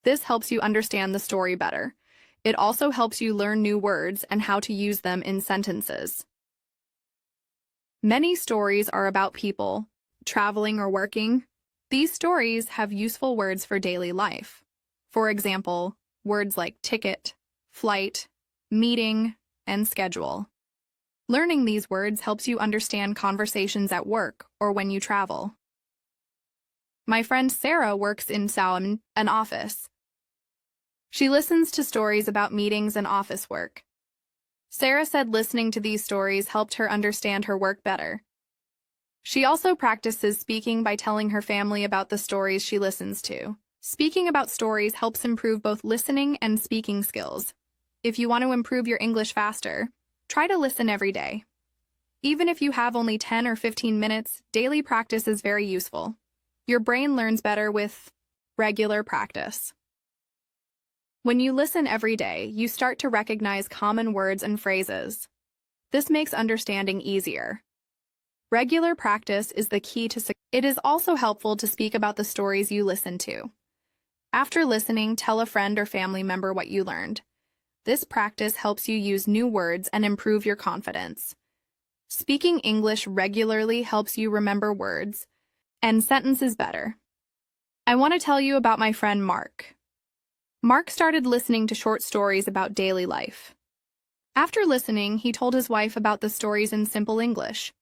This helps you understand the story better. It also helps you learn new words and how to use them in sentences. Many stories are about people, traveling or working. These stories have useful words for daily life. For example, words like ticket, flight, meeting, and schedule. Learning these words helps you understand conversations at work or when you travel. My friend Sarah works in an office. She listens to stories about meetings and office work. Sarah said listening to these stories helped her understand her work better. She also practices speaking by telling her family about the stories she listens to. Speaking about stories helps improve both listening and speaking skills. If you want to improve your English faster, try to listen every day. Even if you have only 10 or 15 minutes, daily practice is very useful. Your brain learns better with regular practice. When you listen every day, you start to recognize common words and phrases. This makes understanding easier. Regular practice is the key to success. It is also helpful to speak about the stories you listen to. After listening, tell a friend or family member what you learned. This practice helps you use new words and improve your confidence. Speaking English regularly helps you remember words and sentences better. I want to tell you about my friend Mark. Mark started listening to short stories about daily life. After listening, he told his wife about the stories in simple English.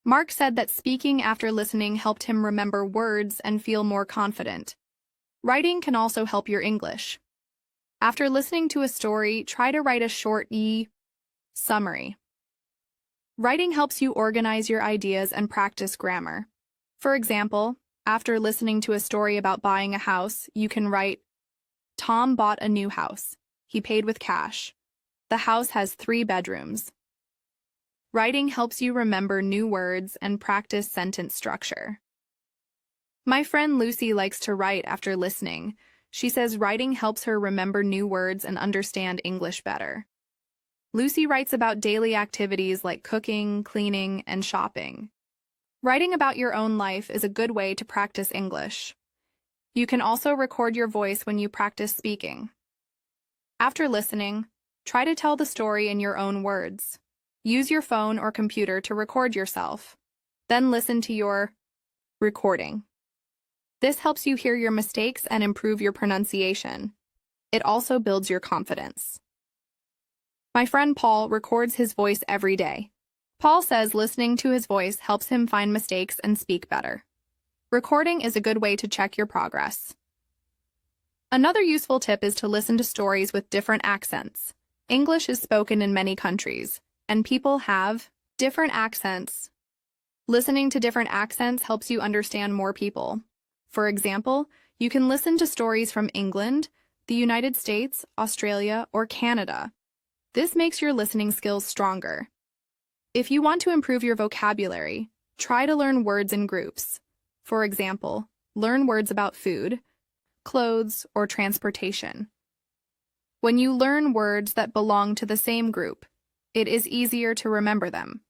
Mark said that speaking after listening helped him remember words and feel more confident. Writing can also help your English. After listening to a story, try to write a short summary. Writing helps you organize your ideas and practice grammar. For example, after listening to a story about buying a house, you can write, Tom bought a new house. He paid with cash. The house has 3 bedrooms. Writing helps you remember new words and practice sentence structure. My friend Lucy likes to write after listening. She says writing helps her remember new words and understand English better. Lucy writes about daily activities like cooking, cleaning, and shopping. Writing about your own life is a good way to practice English. You can also record your voice when you practice speaking. After listening, try to tell the story in your own words. Use your phone or computer to record yourself. Then listen to your recording. This helps you hear your mistakes and improve your pronunciation. It also builds your confidence. My friend Paul records his voice every day. Paul says listening to his voice helps him find mistakes and speak better. Recording is a good way to check your progress. Another useful tip is to listen to stories with different accents. English is spoken in many countries, and people have different accents. Listening to different accents helps you understand more people. For example, you can listen to stories from England, the United States, Australia, or Canada. This makes your listening skills stronger. If you want to improve your vocabulary, try to learn words in groups. For example, learn words about food, clothes, or transportation. When you learn words that belong to the same group, it is easier to remember them.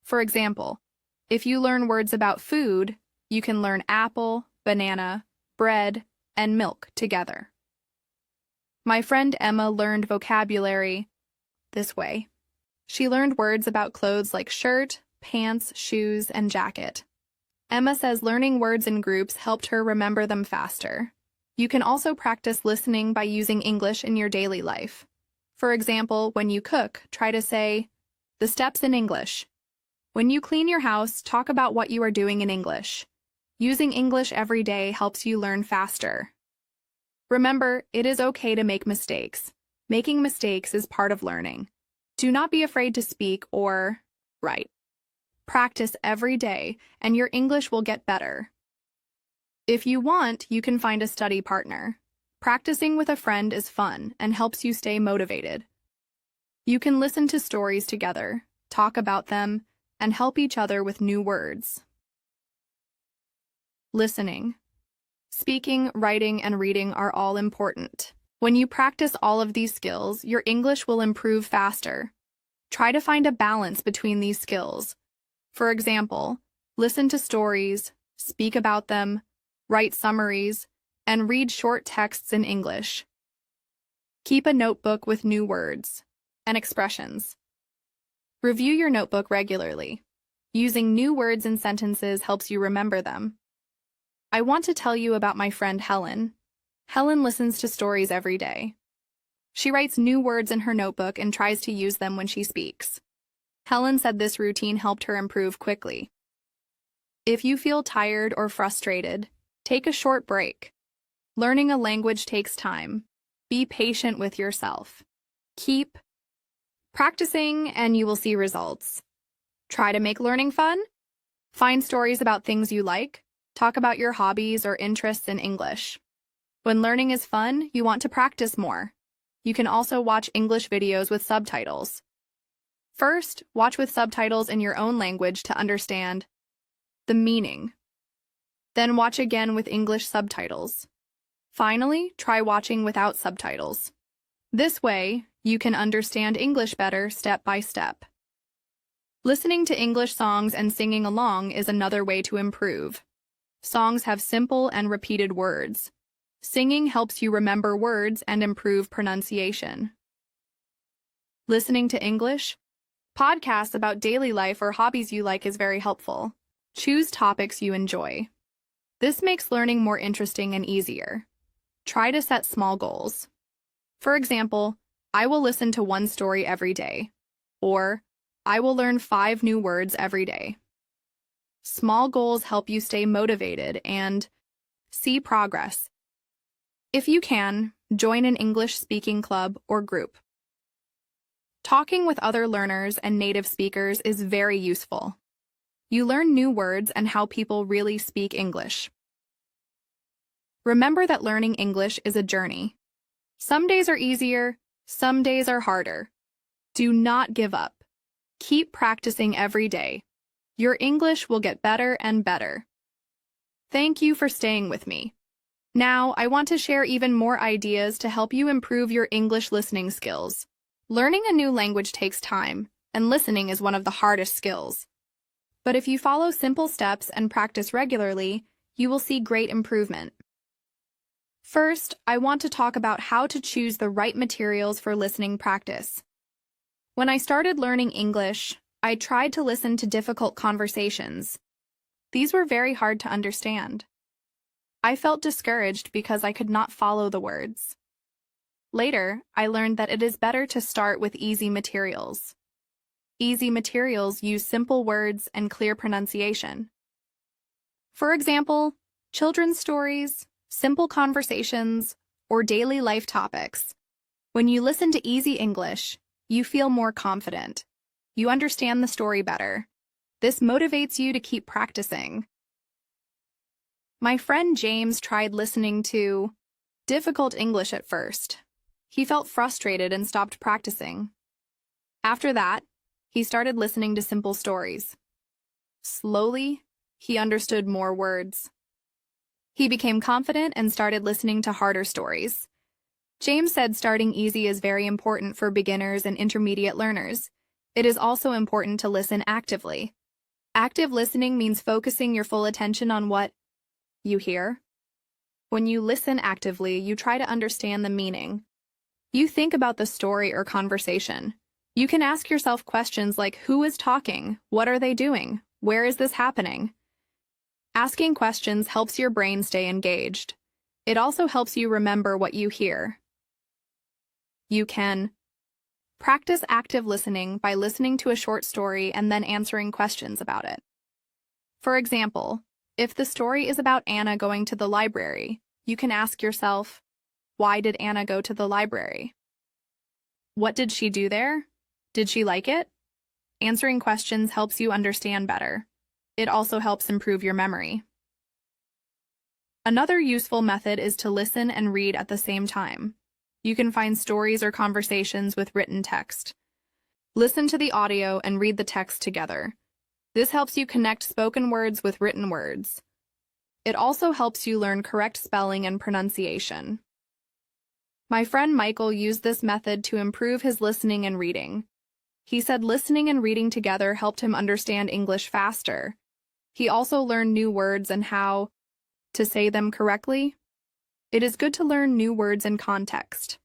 For example, if you learn words about food, you can learn apple, banana, bread, and milk together. My friend Emma learned vocabulary this way. She learned words about clothes like shirt, pants, shoes, and jacket. Emma says learning words in groups helped her remember them faster. You can also practice listening by using English in your daily life. For example, when you cook, try to say the steps in English. When you clean your house, talk about what you are doing in English. Using English every day helps you learn faster. Remember, it is okay to make mistakes. Making mistakes is part of learning. Do not be afraid to speak or write. Practice every day, and your English will get better. If you want, you can find a study partner. Practicing with a friend is fun and helps you stay motivated. You can listen to stories together, talk about them, and help each other with new words. Listening. Speaking, writing, and reading are all important. When you practice all of these skills, your English will improve faster. Try to find a balance between these skills. For example, Listen to stories, speak about them, write summaries, and read short texts in English. Keep a notebook with new words and expressions. Review your notebook regularly. Using new words and sentences helps you remember them. I want to tell you about my friend Helen. Helen listens to stories every day. She writes new words in her notebook and tries to use them when she speaks. Helen said this routine helped her improve quickly. If you feel tired or frustrated, take a short break. Learning a language takes time. Be patient with yourself. Keep practicing and you will see results. Try to make learning fun. Find stories about things you like. Talk about your hobbies or interests in English. When learning is fun, you want to practice more. You can also watch English videos with subtitles. First, watch with subtitles in your own language to understand the meaning. Then watch again with English subtitles. Finally, try watching without subtitles. This way, you can understand English better step by step. Listening to English songs and singing along is another way to improve. Songs have simple and repeated words. Singing helps you remember words and improve pronunciation. Listening to English podcasts about daily life or hobbies you like is very helpful. Choose topics you enjoy. This makes learning more interesting and easier. Try to set small goals. For example, I will listen to one story every day, or I will learn 5 new words every day. Small goals help you stay motivated and see progress. If you can, join an English speaking club or group. Talking with other learners and native speakers is very useful. You learn new words and how people really speak English. Remember that learning English is a journey. Some days are easier, some days are harder. Do not give up. Keep practicing every day. Your English will get better and better. Thank you for staying with me. Now, I want to share even more ideas to help you improve your English listening skills. Learning a new language takes time, and listening is one of the hardest skills. But if you follow simple steps and practice regularly, you will see great improvement. First, I want to talk about how to choose the right materials for listening practice. When I started learning English, I tried to listen to difficult conversations. These were very hard to understand. I felt discouraged because I could not follow the words. Later, I learned that it is better to start with easy materials. Easy materials use simple words and clear pronunciation. For example, children's stories, simple conversations, or daily life topics. When you listen to easy English, you feel more confident. You understand the story better. This motivates you to keep practicing. My friend James tried listening to difficult English at first. He felt frustrated and stopped practicing. After that, he started listening to simple stories. Slowly, he understood more words. He became confident and started listening to harder stories. James said starting easy is very important for beginners and intermediate learners. It is also important to listen actively. Active listening means focusing your full attention on what you hear. When you listen actively, you try to understand the meaning. You think about the story or conversation. You can ask yourself questions like, who is talking? What are they doing? Where is this happening? Asking questions helps your brain stay engaged. It also helps you remember what you hear. You can practice active listening by listening to a short story and then answering questions about it. For example, if the story is about Anna going to the library, you can ask yourself, why did Anna go to the library? What did she do there? Did she like it? Answering questions helps you understand better. It also helps improve your memory. Another useful method is to listen and read at the same time. You can find stories or conversations with written text. Listen to the audio and read the text together. This helps you connect spoken words with written words. It also helps you learn correct spelling and pronunciation. My friend Michael used this method to improve his listening and reading. He said listening and reading together helped him understand English faster. He also learned new words and how to say them correctly. It is good to learn new words in context.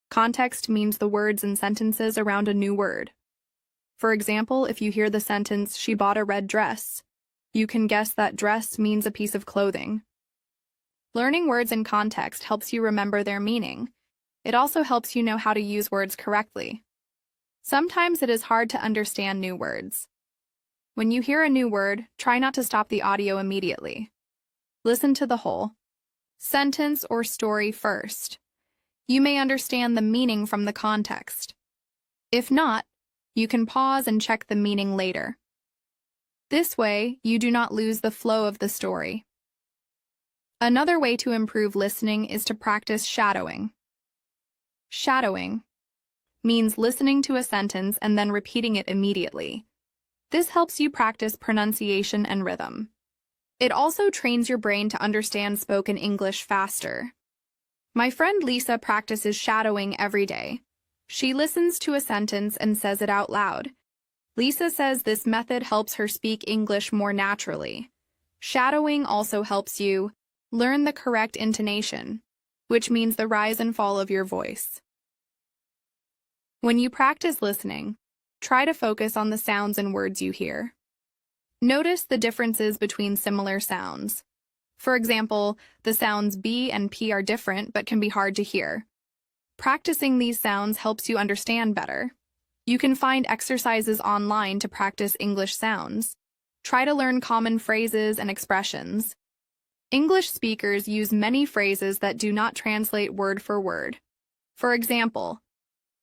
Context means the words and sentences around a new word. For example, if you hear the sentence, "She bought a red dress," you can guess that dress means a piece of clothing. Learning words in context helps you remember their meaning. It also helps you know how to use words correctly. Sometimes it is hard to understand new words. When you hear a new word, try not to stop the audio immediately. Listen to the whole sentence or story first. You may understand the meaning from the context. If not, you can pause and check the meaning later. This way, you do not lose the flow of the story. Another way to improve listening is to practice shadowing. Shadowing means listening to a sentence and then repeating it immediately. This helps you practice pronunciation and rhythm. It also trains your brain to understand spoken English faster. My friend Lisa practices shadowing every day. She listens to a sentence and says it out loud. Lisa says this method helps her speak English more naturally. Shadowing also helps you learn the correct intonation, which means the rise and fall of your voice. When you practice listening, try to focus on the sounds and words you hear. Notice the differences between similar sounds. For example, the sounds B and P are different but can be hard to hear. Practicing these sounds helps you understand better. You can find exercises online to practice English sounds. Try to learn common phrases and expressions. English speakers use many phrases that do not translate word for word. For example,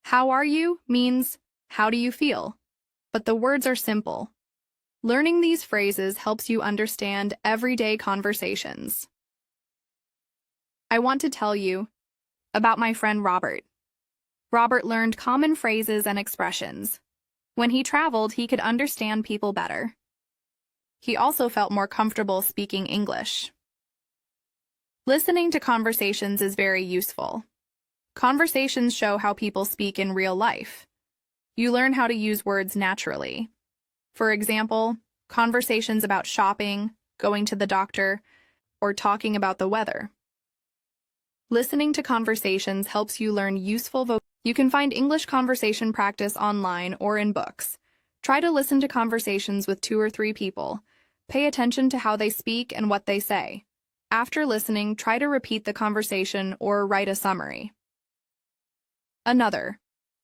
"How are you?" means, "How do you feel?" But the words are simple. Learning these phrases helps you understand everyday conversations. I want to tell you about my friend Robert. Robert learned common phrases and expressions. When he traveled, he could understand people better. He also felt more comfortable speaking English. Listening to conversations is very useful. Conversations show how people speak in real life. You learn how to use words naturally. For example, conversations about shopping, going to the doctor, or talking about the weather. Listening to conversations helps you learn useful vocabulary. You can find English conversation practice online or in books. Try to listen to conversations with 2 or 3 people. Pay attention to how they speak and what they say. After listening, try to repeat the conversation or write a summary. Another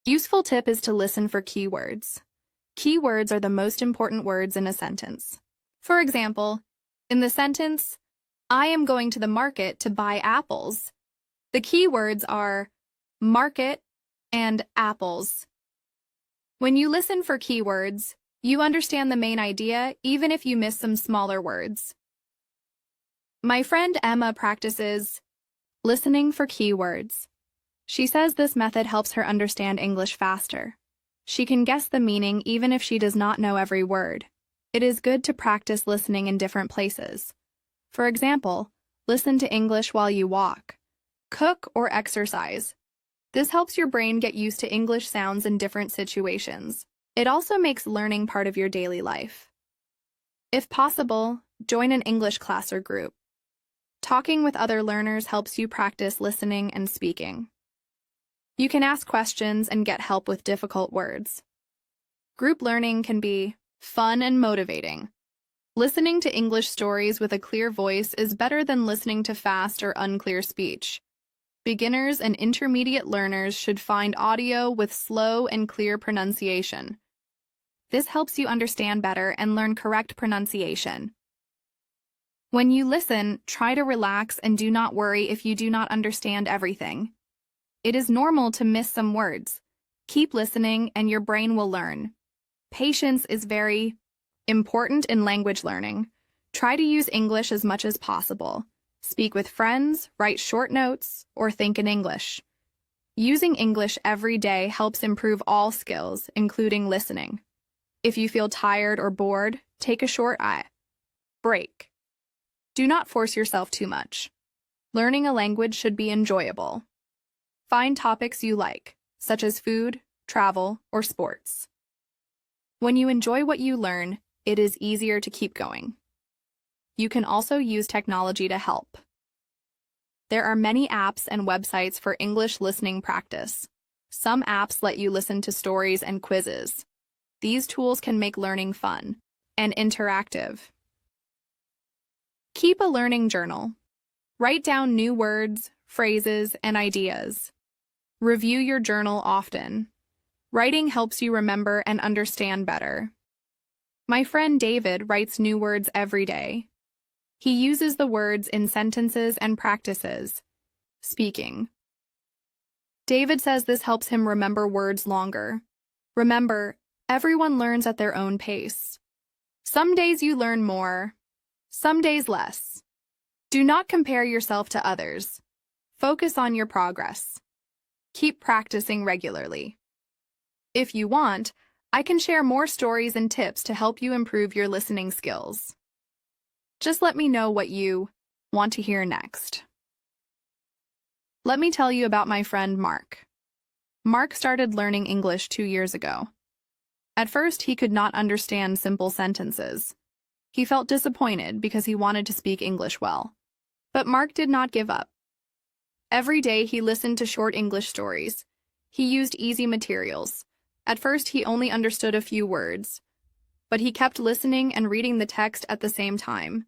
useful tip is to listen for keywords. Keywords are the most important words in a sentence. For example, in the sentence, "I am going to the market to buy apples," the keywords are market and apples. When you listen for keywords, you understand the main idea even if you miss some smaller words. My friend Emma practices listening for keywords. She says this method helps her understand English faster. She can guess the meaning even if she does not know every word. It is good to practice listening in different places. For example, listen to English while you walk, cook, or exercise. This helps your brain get used to English sounds in different situations. It also makes learning part of your daily life. If possible, join an English class or group. Talking with other learners helps you practice listening and speaking. You can ask questions and get help with difficult words. Group learning can be fun and motivating. Listening to English stories with a clear voice is better than listening to fast or unclear speech. Beginners and intermediate learners should find audio with slow and clear pronunciation. This helps you understand better and learn correct pronunciation. When you listen, try to relax and do not worry if you do not understand everything. It is normal to miss some words. Keep listening and your brain will learn. Patience is very important in language learning. Try to use English as much as possible. Speak with friends, write short notes, or think in English. Using English every day helps improve all skills, including listening. If you feel tired or bored, take a short break. Do not force yourself too much. Learning a language should be enjoyable. Find topics you like, such as food, travel, or sports. When you enjoy what you learn, it is easier to keep going. You can also use technology to help. There are many apps and websites for English listening practice. Some apps let you listen to stories and quizzes. These tools can make learning fun and interactive. Keep a learning journal. Write down new words, phrases, and ideas. Review your journal often. Writing helps you remember and understand better. My friend David writes new words every day. He uses the words in sentences and practices speaking. David says this helps him remember words longer. Remember, everyone learns at their own pace. Some days you learn more, some days less. Do not compare yourself to others. Focus on your progress. Keep practicing regularly. If you want, I can share more stories and tips to help you improve your listening skills. Just let me know what you want to hear next. Let me tell you about my friend Mark. Mark started learning English 2 years ago. At first, he could not understand simple sentences. He felt disappointed because he wanted to speak English well. But Mark did not give up. Every day, he listened to short English stories. He used easy materials. At first, he only understood a few words, but he kept listening and reading the text at the same time.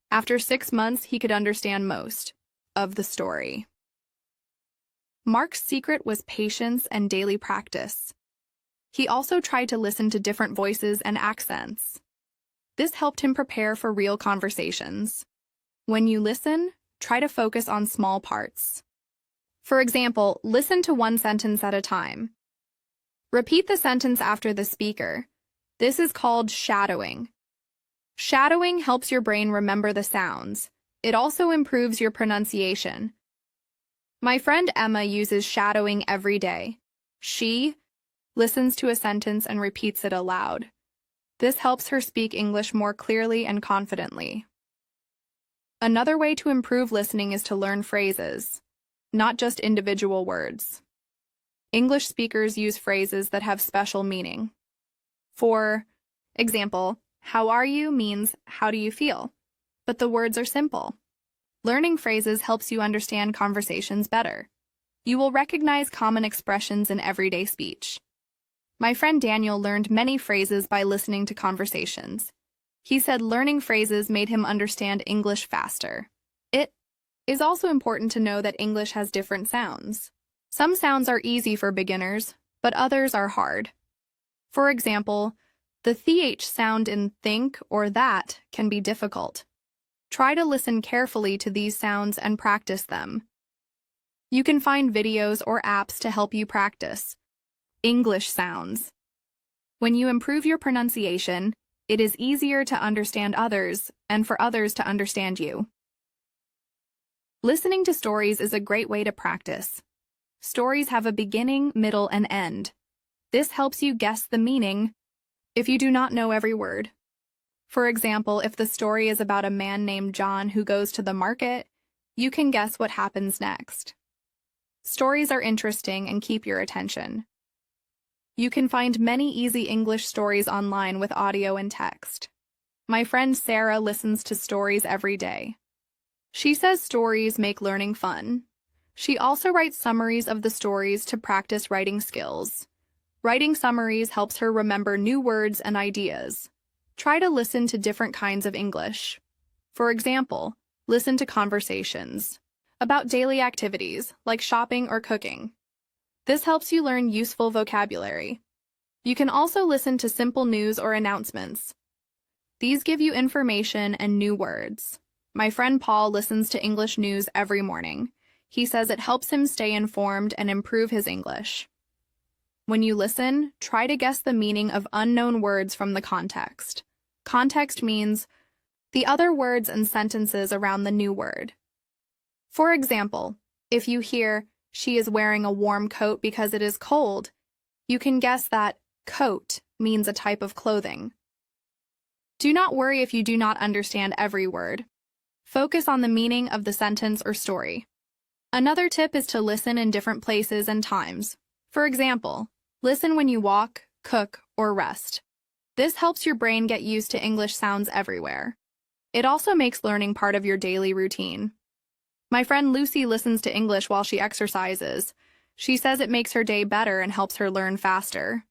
After 6 months, he could understand most of the story. Mark's secret was patience and daily practice. He also tried to listen to different voices and accents. This helped him prepare for real conversations. When you listen, try to focus on small parts. For example, listen to one sentence at a time. Repeat the sentence after the speaker. This is called shadowing. Shadowing helps your brain remember the sounds. It also improves your pronunciation. My friend Emma uses shadowing every day. She listens to a sentence and repeats it aloud. This helps her speak English more clearly and confidently. Another way to improve listening is to learn phrases, not just individual words. English speakers use phrases that have special meaning. For example, how are you means how do you feel, but the words are simple. Learning phrases helps you understand conversations better. You will recognize common expressions in everyday speech. My friend Daniel learned many phrases by listening to conversations. He said learning phrases made him understand English faster. It is also important to know that English has different sounds. Some sounds are easy for beginners, but others are hard. For example, the th sound in think or that can be difficult. Try to listen carefully to these sounds and practice them. You can find videos or apps to help you practice English sounds. When you improve your pronunciation, it is easier to understand others and for others to understand you. Listening to stories is a great way to practice. Stories have a beginning, middle, and end. This helps you guess the meaning if you do not know every word. For example, if the story is about a man named John who goes to the market, you can guess what happens next. Stories are interesting and keep your attention. You can find many easy English stories online with audio and text. My friend Sarah listens to stories every day. She says stories make learning fun. She also writes summaries of the stories to practice writing skills. Writing summaries helps her remember new words and ideas. Try to listen to different kinds of English. For example, listen to conversations about daily activities like shopping or cooking. This helps you learn useful vocabulary. You can also listen to simple news or announcements. These give you information and new words. My friend Paul listens to English news every morning. He says it helps him stay informed and improve his English. When you listen, try to guess the meaning of unknown words from the context. Context means the other words and sentences around the new word. For example, if you hear, "She is wearing a warm coat because it is cold," you can guess that coat means a type of clothing. Do not worry if you do not understand every word. Focus on the meaning of the sentence or story. Another tip is to listen in different places and times. For example, listen when you walk, cook, or rest. This helps your brain get used to English sounds everywhere. It also makes learning part of your daily routine. My friend Lucy listens to English while she exercises. She says it makes her day better and helps her learn faster.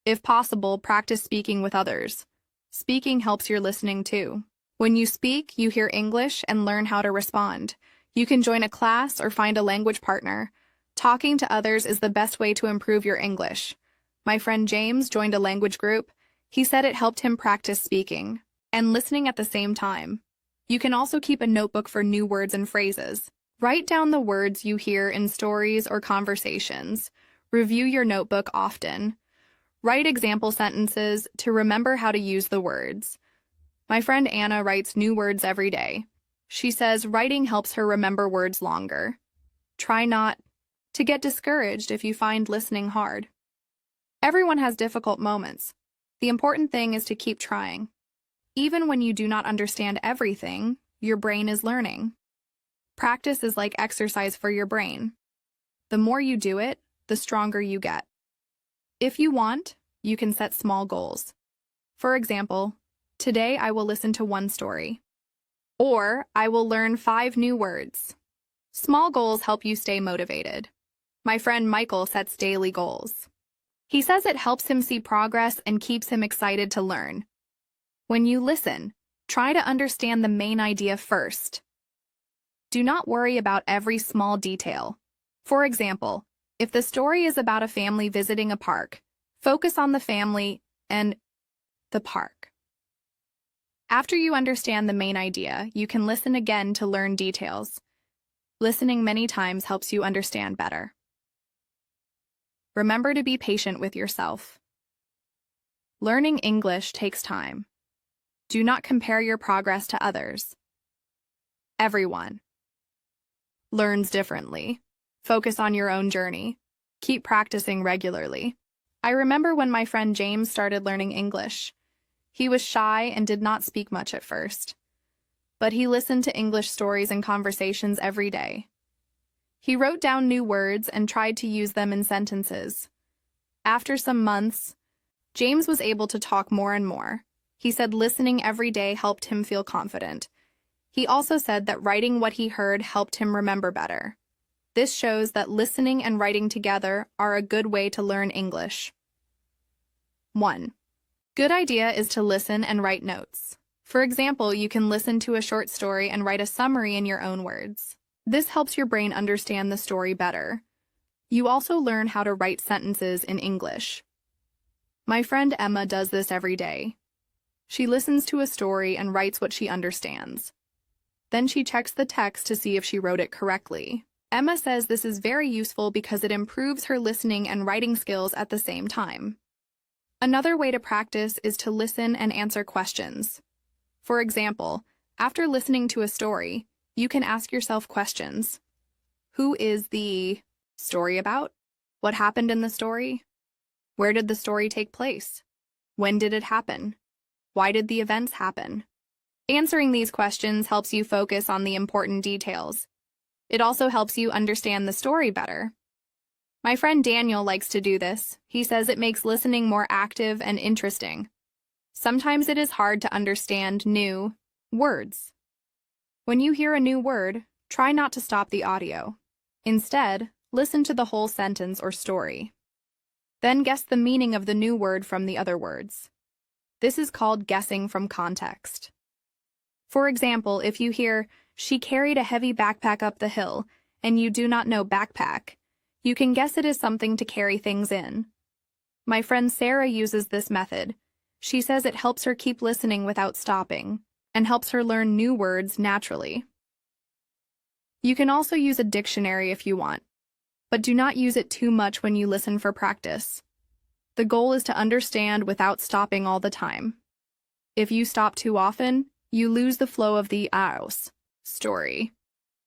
If possible, practice speaking with others. Speaking helps your listening too. When you speak, you hear English and learn how to respond. You can join a class or find a language partner. Talking to others is the best way to improve your English. My friend James joined a language group. He said it helped him practice speaking and listening at the same time. You can also keep a notebook for new words and phrases. Write down the words you hear in stories or conversations. Review your notebook often. Write example sentences to remember how to use the words. My friend Anna writes new words every day. She says writing helps her remember words longer. Try not to get discouraged if you find listening hard. Everyone has difficult moments. The important thing is to keep trying. Even when you do not understand everything, your brain is learning. Practice is like exercise for your brain. The more you do it, the stronger you get. If you want, you can set small goals. For example, today I will listen to one story. Or I will learn 5 new words. Small goals help you stay motivated. My friend Michael sets daily goals. He says it helps him see progress and keeps him excited to learn. When you listen, try to understand the main idea first. Do not worry about every small detail. For example, if the story is about a family visiting a park, focus on the family and the park. After you understand the main idea, you can listen again to learn details. Listening many times helps you understand better. Remember to be patient with yourself. Learning English takes time. Do not compare your progress to others. Everyone learns differently. Focus on your own journey. Keep practicing regularly. I remember when my friend James started learning English. He was shy and did not speak much at first. But he listened to English stories and conversations every day. He wrote down new words and tried to use them in sentences. After some months, James was able to talk more and more. He said listening every day helped him feel confident. He also said that writing what he heard helped him remember better. This shows that listening and writing together are a good way to learn English. 1. Good idea is to listen and write notes. For example, you can listen to a short story and write a summary in your own words. This helps your brain understand the story better. You also learn how to write sentences in English. My friend Emma does this every day. She listens to a story and writes what she understands. Then she checks the text to see if she wrote it correctly. Emma says this is very useful because it improves her listening and writing skills at the same time. Another way to practice is to listen and answer questions. For example, after listening to a story, you can ask yourself questions. Who is the story about? What happened in the story? Where did the story take place? When did it happen? Why did the events happen? Answering these questions helps you focus on the important details. It also helps you understand the story better. My friend Daniel likes to do this. He says it makes listening more active and interesting. Sometimes it is hard to understand new words. When you hear a new word, try not to stop the audio. Instead, listen to the whole sentence or story. Then guess the meaning of the new word from the other words. This is called guessing from context. For example, if you hear, "She carried a heavy backpack up the hill," and you do not know backpack, you can guess it is something to carry things in. My friend Sarah uses this method. She says it helps her keep listening without stopping, and helps her learn new words naturally. You can also use a dictionary if you want, but do not use it too much when you listen for practice. The goal is to understand without stopping all the time. If you stop too often, you lose the flow of the story.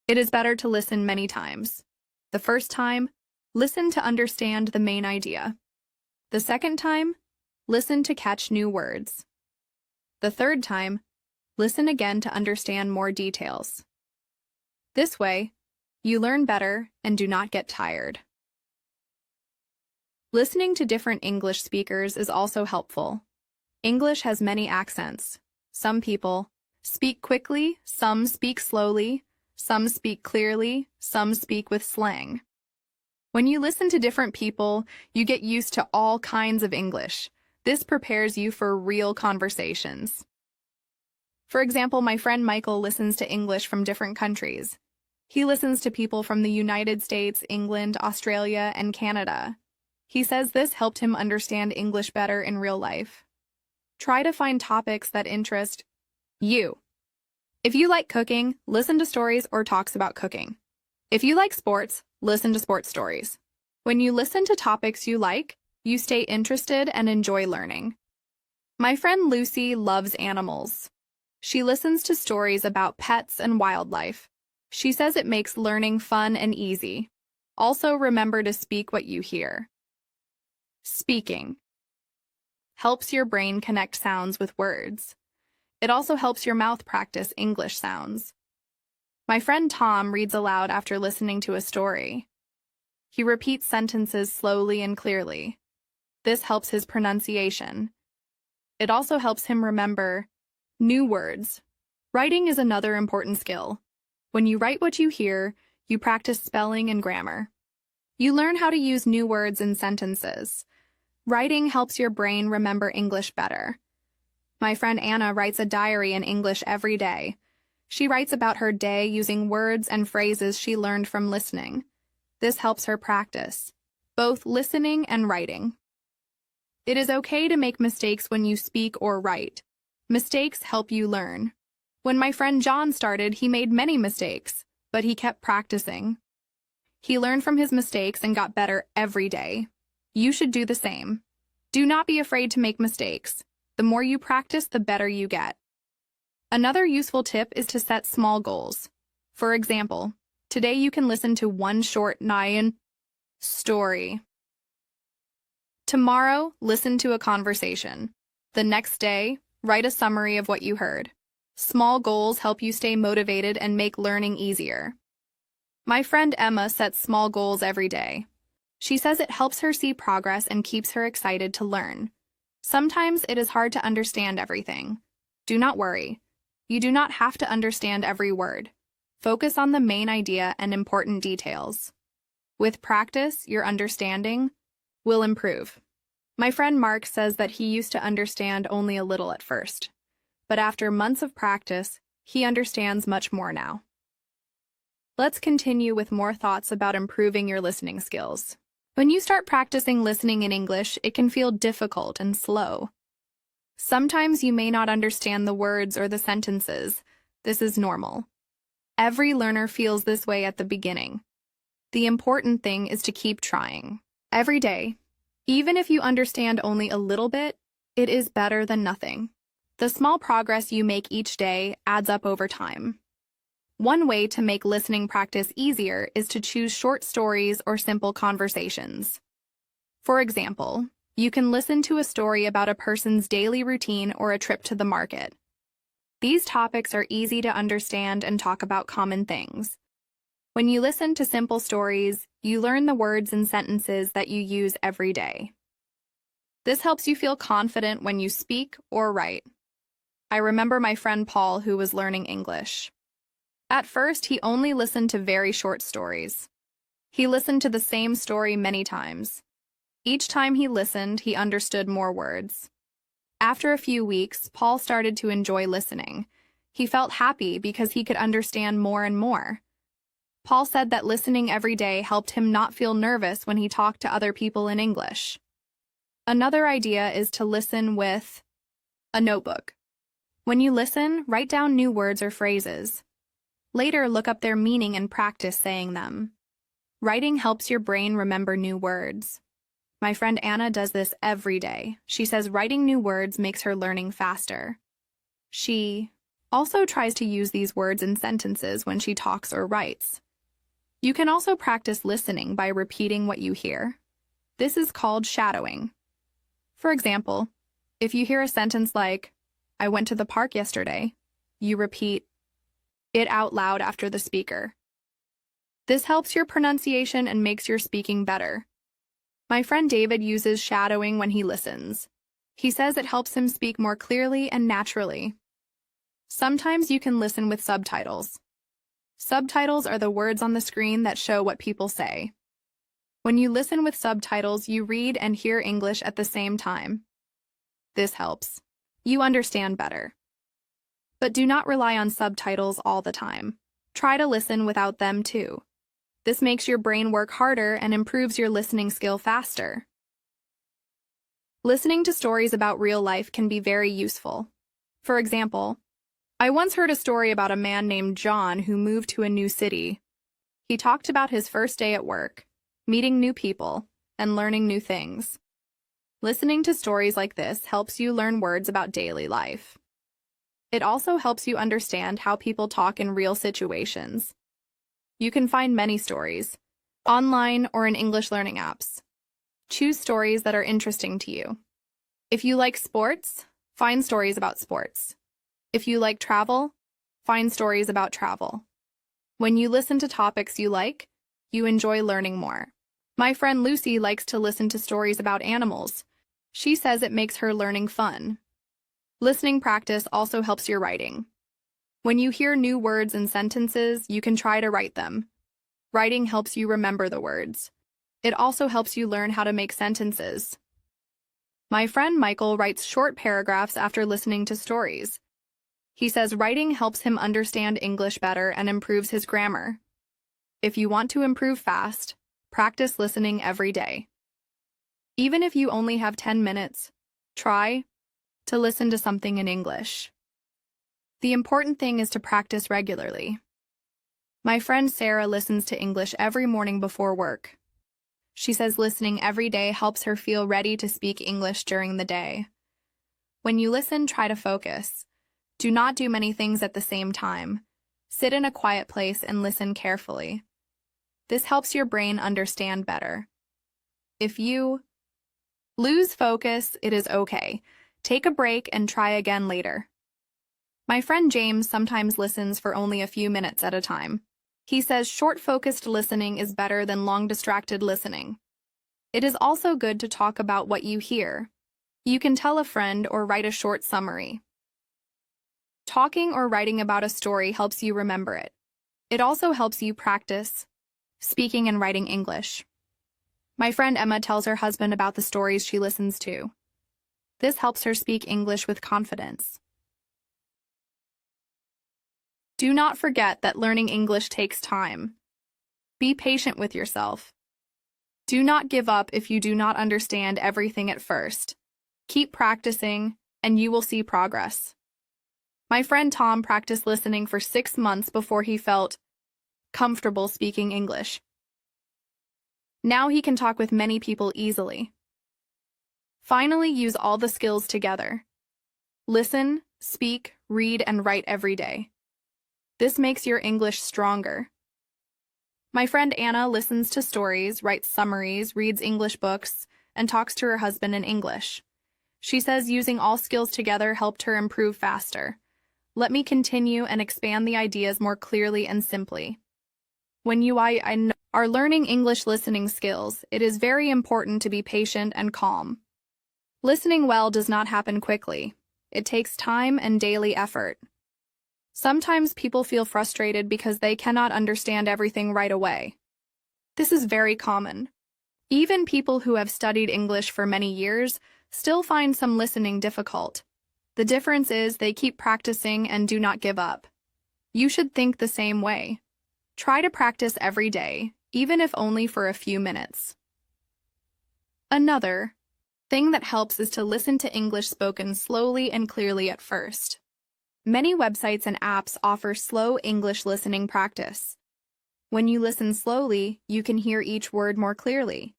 It is better to listen many times. The first time, listen to understand the main idea. The second time, listen to catch new words. The third time, listen again to understand more details. This way, you learn better and do not get tired. Listening to different English speakers is also helpful. English has many accents. Some people Speak quickly, some speak slowly, some speak clearly, some speak with slang. When you listen to different people, you get used to all kinds of English. This prepares you for real conversations. For example, my friend Michael listens to English from different countries. He listens to people from the United States, England, Australia, and Canada. He says this helped him understand English better in real life. Try to find topics that interest you. If you like cooking, listen to stories or talks about cooking. If you like sports, listen to sports stories. When you listen to topics you like, you stay interested and enjoy learning. My friend Lucy loves animals. She listens to stories about pets and wildlife. She says it makes learning fun and easy. Also, remember to speak what you hear. Speaking helps your brain connect sounds with words. It also helps your mouth practice English sounds. My friend Tom reads aloud after listening to a story. He repeats sentences slowly and clearly. This helps his pronunciation. It also helps him remember new words. Writing is another important skill. When you write what you hear, you practice spelling and grammar. You learn how to use new words in sentences. Writing helps your brain remember English better. My friend Anna writes a diary in English every day. She writes about her day using words and phrases she learned from listening. This helps her practice both listening and writing. It is okay to make mistakes when you speak or write. Mistakes help you learn. When my friend John started, he made many mistakes, but he kept practicing. He learned from his mistakes and got better every day. You should do the same. Do not be afraid to make mistakes. The more you practice, the better you get. Another useful tip is to set small goals. For example, today you can listen to one short Nyan story. Tomorrow, listen to a conversation. The next day, write a summary of what you heard. Small goals help you stay motivated and make learning easier. My friend Emma sets small goals every day. She says it helps her see progress and keeps her excited to learn. Sometimes it is hard to understand everything. Do not worry. You do not have to understand every word. Focus on the main idea and important details. With practice, your understanding will improve. My friend Mark says that he used to understand only a little at first, but after months of practice, he understands much more now. Let's continue with more thoughts about improving your listening skills. When you start practicing listening in English, it can feel difficult and slow. Sometimes you may not understand the words or the sentences. This is normal. Every learner feels this way at the beginning. The important thing is to keep trying. Every day, even if you understand only a little bit, it is better than nothing. The small progress you make each day adds up over time. One way to make listening practice easier is to choose short stories or simple conversations. For example, you can listen to a story about a person's daily routine or a trip to the market. These topics are easy to understand and talk about common things. When you listen to simple stories, you learn the words and sentences that you use every day. This helps you feel confident when you speak or write. I remember my friend Paul who was learning English. At first, he only listened to very short stories. He listened to the same story many times. Each time he listened, he understood more words. After a few weeks, Paul started to enjoy listening. He felt happy because he could understand more and more. Paul said that listening every day helped him not feel nervous when he talked to other people in English. Another idea is to listen with a notebook. When you listen, write down new words or phrases. Later, look up their meaning and practice saying them. Writing helps your brain remember new words. My friend Anna does this every day. She says writing new words makes her learning faster. She also tries to use these words in sentences when she talks or writes. You can also practice listening by repeating what you hear. This is called shadowing. For example, if you hear a sentence like, "I went to the park yesterday," you repeat it out loud after the speaker. This helps your pronunciation and makes your speaking better. My friend David uses shadowing when he listens. He says it helps him speak more clearly and naturally. Sometimes you can listen with subtitles. Subtitles are the words on the screen that show what people say. When you listen with subtitles, you read and hear English at the same time. This helps you understand better. But do not rely on subtitles all the time. Try to listen without them too. This makes your brain work harder and improves your listening skill faster. Listening to stories about real life can be very useful. For example, I once heard a story about a man named John who moved to a new city. He talked about his first day at work, meeting new people, and learning new things. Listening to stories like this helps you learn words about daily life. It also helps you understand how people talk in real situations. You can find many stories, online or in English learning apps. Choose stories that are interesting to you. If you like sports, find stories about sports. If you like travel, find stories about travel. When you listen to topics you like, you enjoy learning more. My friend Lucy likes to listen to stories about animals. She says it makes her learning fun. Listening practice also helps your writing. When you hear new words and sentences, you can try to write them. Writing helps you remember the words. It also helps you learn how to make sentences. My friend Michael writes short paragraphs after listening to stories. He says writing helps him understand English better and improves his grammar. If you want to improve fast, practice listening every day. Even if you only have 10 minutes, try to listen to something in English. The important thing is to practice regularly. My friend Sarah listens to English every morning before work. She says listening every day helps her feel ready to speak English during the day. When you listen, try to focus. Do not do many things at the same time. Sit in a quiet place and listen carefully. This helps your brain understand better. If you lose focus, it is okay. Take a break and try again later. My friend James sometimes listens for only a few minutes at a time. He says short focused listening is better than long distracted listening. It is also good to talk about what you hear. You can tell a friend or write a short summary. Talking or writing about a story helps you remember it. It also helps you practice speaking and writing English. My friend Emma tells her husband about the stories she listens to. This helps her speak English with confidence. Do not forget that learning English takes time. Be patient with yourself. Do not give up if you do not understand everything at first. Keep practicing, and you will see progress. My friend Tom practiced listening for 6 months before he felt comfortable speaking English. Now he can talk with many people easily. Finally, use all the skills together. Listen, speak, read, and write every day. This makes your English stronger. My friend Anna listens to stories, writes summaries, reads English books, and talks to her husband in English. She says using all skills together helped her improve faster. Let me continue and expand the ideas more clearly and simply. When you are learning English listening skills, it is very important to be patient and calm. Listening well does not happen quickly. It takes time and daily effort. Sometimes people feel frustrated because they cannot understand everything right away. This is very common. Even people who have studied English for many years still find some listening difficult. The difference is they keep practicing and do not give up. You should think the same way. Try to practice every day, even if only for a few minutes. Another thing that helps is to listen to English spoken slowly and clearly at first. Many websites and apps offer slow English listening practice. When you listen slowly, you can hear each word more clearly.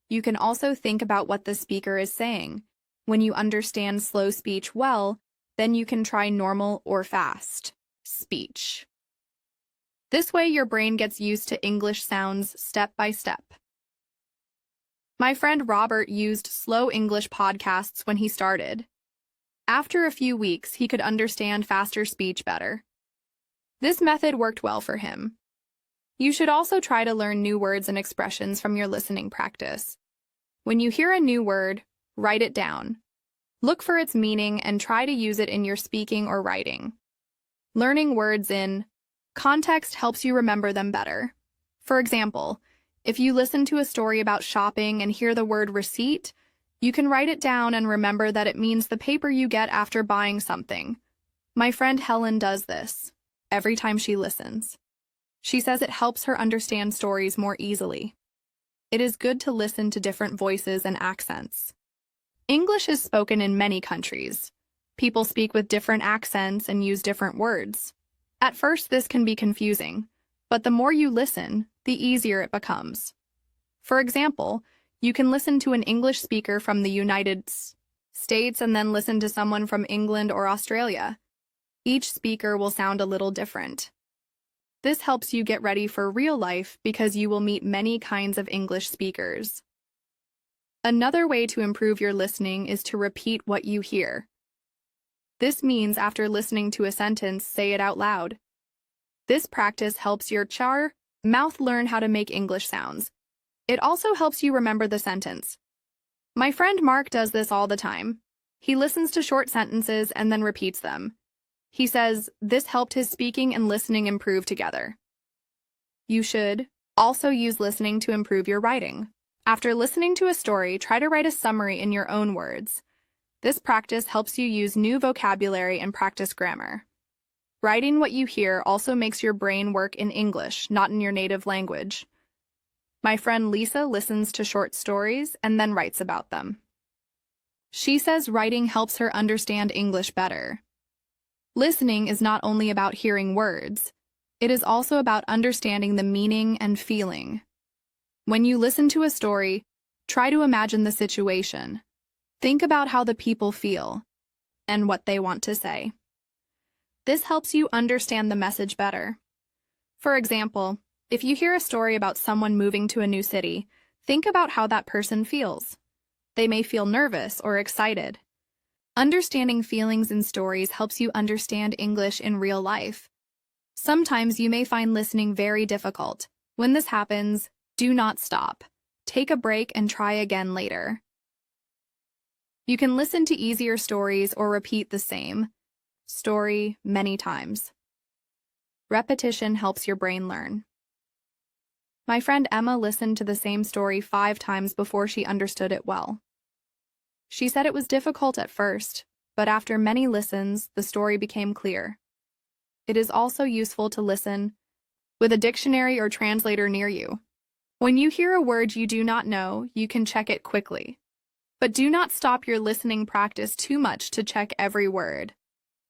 You can also think about what the speaker is saying. When you understand slow speech well, then you can try normal or fast speech. This way, your brain gets used to English sounds step by step. My friend Robert used slow English podcasts when he started. After a few weeks, he could understand faster speech better. This method worked well for him. You should also try to learn new words and expressions from your listening practice. When you hear a new word, write it down. Look for its meaning and try to use it in your speaking or writing. Learning words in context helps you remember them better. For example, if you listen to a story about shopping and hear the word receipt, you can write it down and remember that it means the paper you get after buying something. My friend Helen does this every time she listens. She says it helps her understand stories more easily. It is good to listen to different voices and accents. English is spoken in many countries. People speak with different accents and use different words. At first, this can be confusing, but the more you listen, the easier it becomes. For example, you can listen to an English speaker from the United States and then listen to someone from England or Australia. Each speaker will sound a little different. This helps you get ready for real life because you will meet many kinds of English speakers. Another way to improve your listening is to repeat what you hear. This means after listening to a sentence, say it out loud. This practice helps your mouth learn how to make English sounds. It also helps you remember the sentence. My friend Mark does this all the time. He listens to short sentences and then repeats them. He says this helped his speaking and listening improve together. You should also use listening to improve your writing. After listening to a story, try to write a summary in your own words. This practice helps you use new vocabulary and practice grammar. Writing what you hear also makes your brain work in English, not in your native language. My friend Lisa listens to short stories and then writes about them. She says writing helps her understand English better. Listening is not only about hearing words, it is also about understanding the meaning and feeling. When you listen to a story, try to imagine the situation. Think about how the people feel and what they want to say. This helps you understand the message better. For example, if you hear a story about someone moving to a new city, think about how that person feels. They may feel nervous or excited. Understanding feelings in stories helps you understand English in real life. Sometimes you may find listening very difficult. When this happens, do not stop. Take a break and try again later. You can listen to easier stories or repeat the same story many times. Repetition helps your brain learn. My friend Emma listened to the same story 5 times before she understood it well. She said it was difficult at first, but after many listens, the story became clear. It is also useful to listen with a dictionary or translator near you. When you hear a word you do not know, you can check it quickly. But do not stop your listening practice too much to check every word.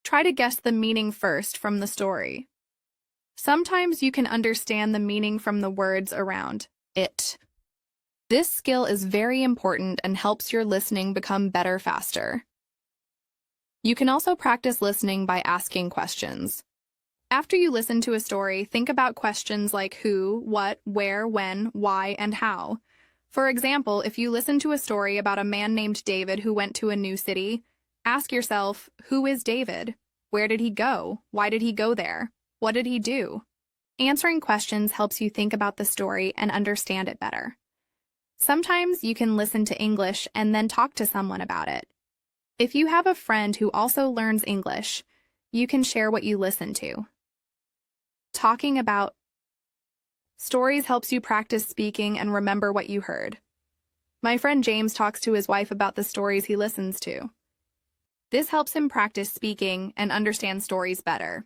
Try to guess the meaning first from the story. Sometimes you can understand the meaning from the words around it. This skill is very important and helps your listening become better faster. You can also practice listening by asking questions. After you listen to a story, think about questions like who, what, where, when, why, and how. For example, if you listen to a story about a man named David who went to a new city, ask yourself, who is David? Where did he go? Why did he go there? What did he do? Answering questions helps you think about the story and understand it better. Sometimes you can listen to English and then talk to someone about it. If you have a friend who also learns English, you can share what you listen to. Talking about stories helps you practice speaking and remember what you heard. My friend James talks to his wife about the stories he listens to. This helps him practice speaking and understand stories better.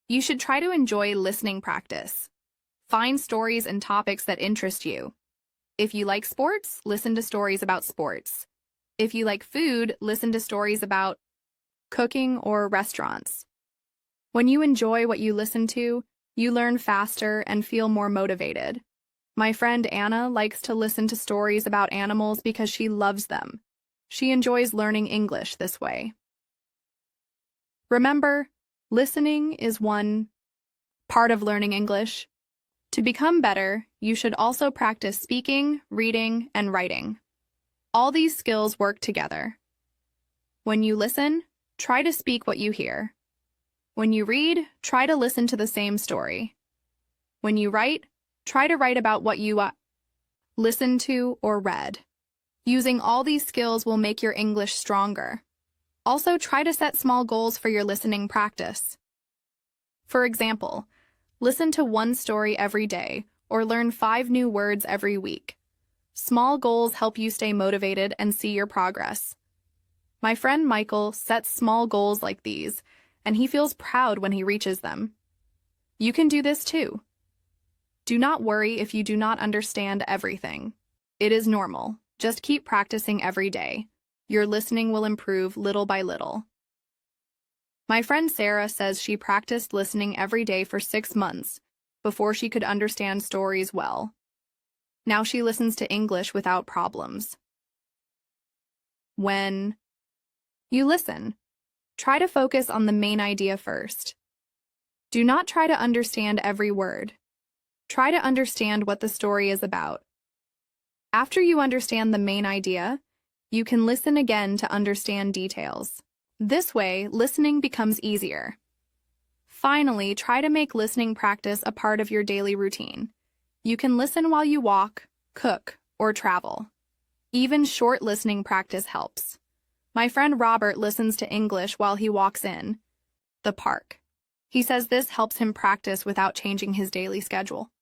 You should try to enjoy listening practice. Find stories and topics that interest you. If you like sports, listen to stories about sports. If you like food, listen to stories about cooking or restaurants. When you enjoy what you listen to, you learn faster and feel more motivated. My friend Anna likes to listen to stories about animals because she loves them. She enjoys learning English this way. Remember, listening is one part of learning English. To become better, you should also practice speaking, reading, and writing. All these skills work together. When you listen, try to speak what you hear. When you read, try to listen to the same story. When you write, try to write about what you listened to or read. Using all these skills will make your English stronger. Also, try to set small goals for your listening practice. For example, listen to one story every day or learn 5 new words every week. Small goals help you stay motivated and see your progress. My friend Michael sets small goals like these, and he feels proud when he reaches them. You can do this too. Do not worry if you do not understand everything. It is normal. Just keep practicing every day. Your listening will improve little by little. My friend Sarah says she practiced listening every day for 6 months before she could understand stories well. Now she listens to English without problems. When you listen, try to focus on the main idea first. Do not try to understand every word. Try to understand what the story is about. After you understand the main idea, you can listen again to understand details. This way, listening becomes easier. Finally, try to make listening practice a part of your daily routine. You can listen while you walk, cook, or travel. Even short listening practice helps. My friend Robert listens to English while he walks in the park. He says this helps him practice without changing his daily schedule.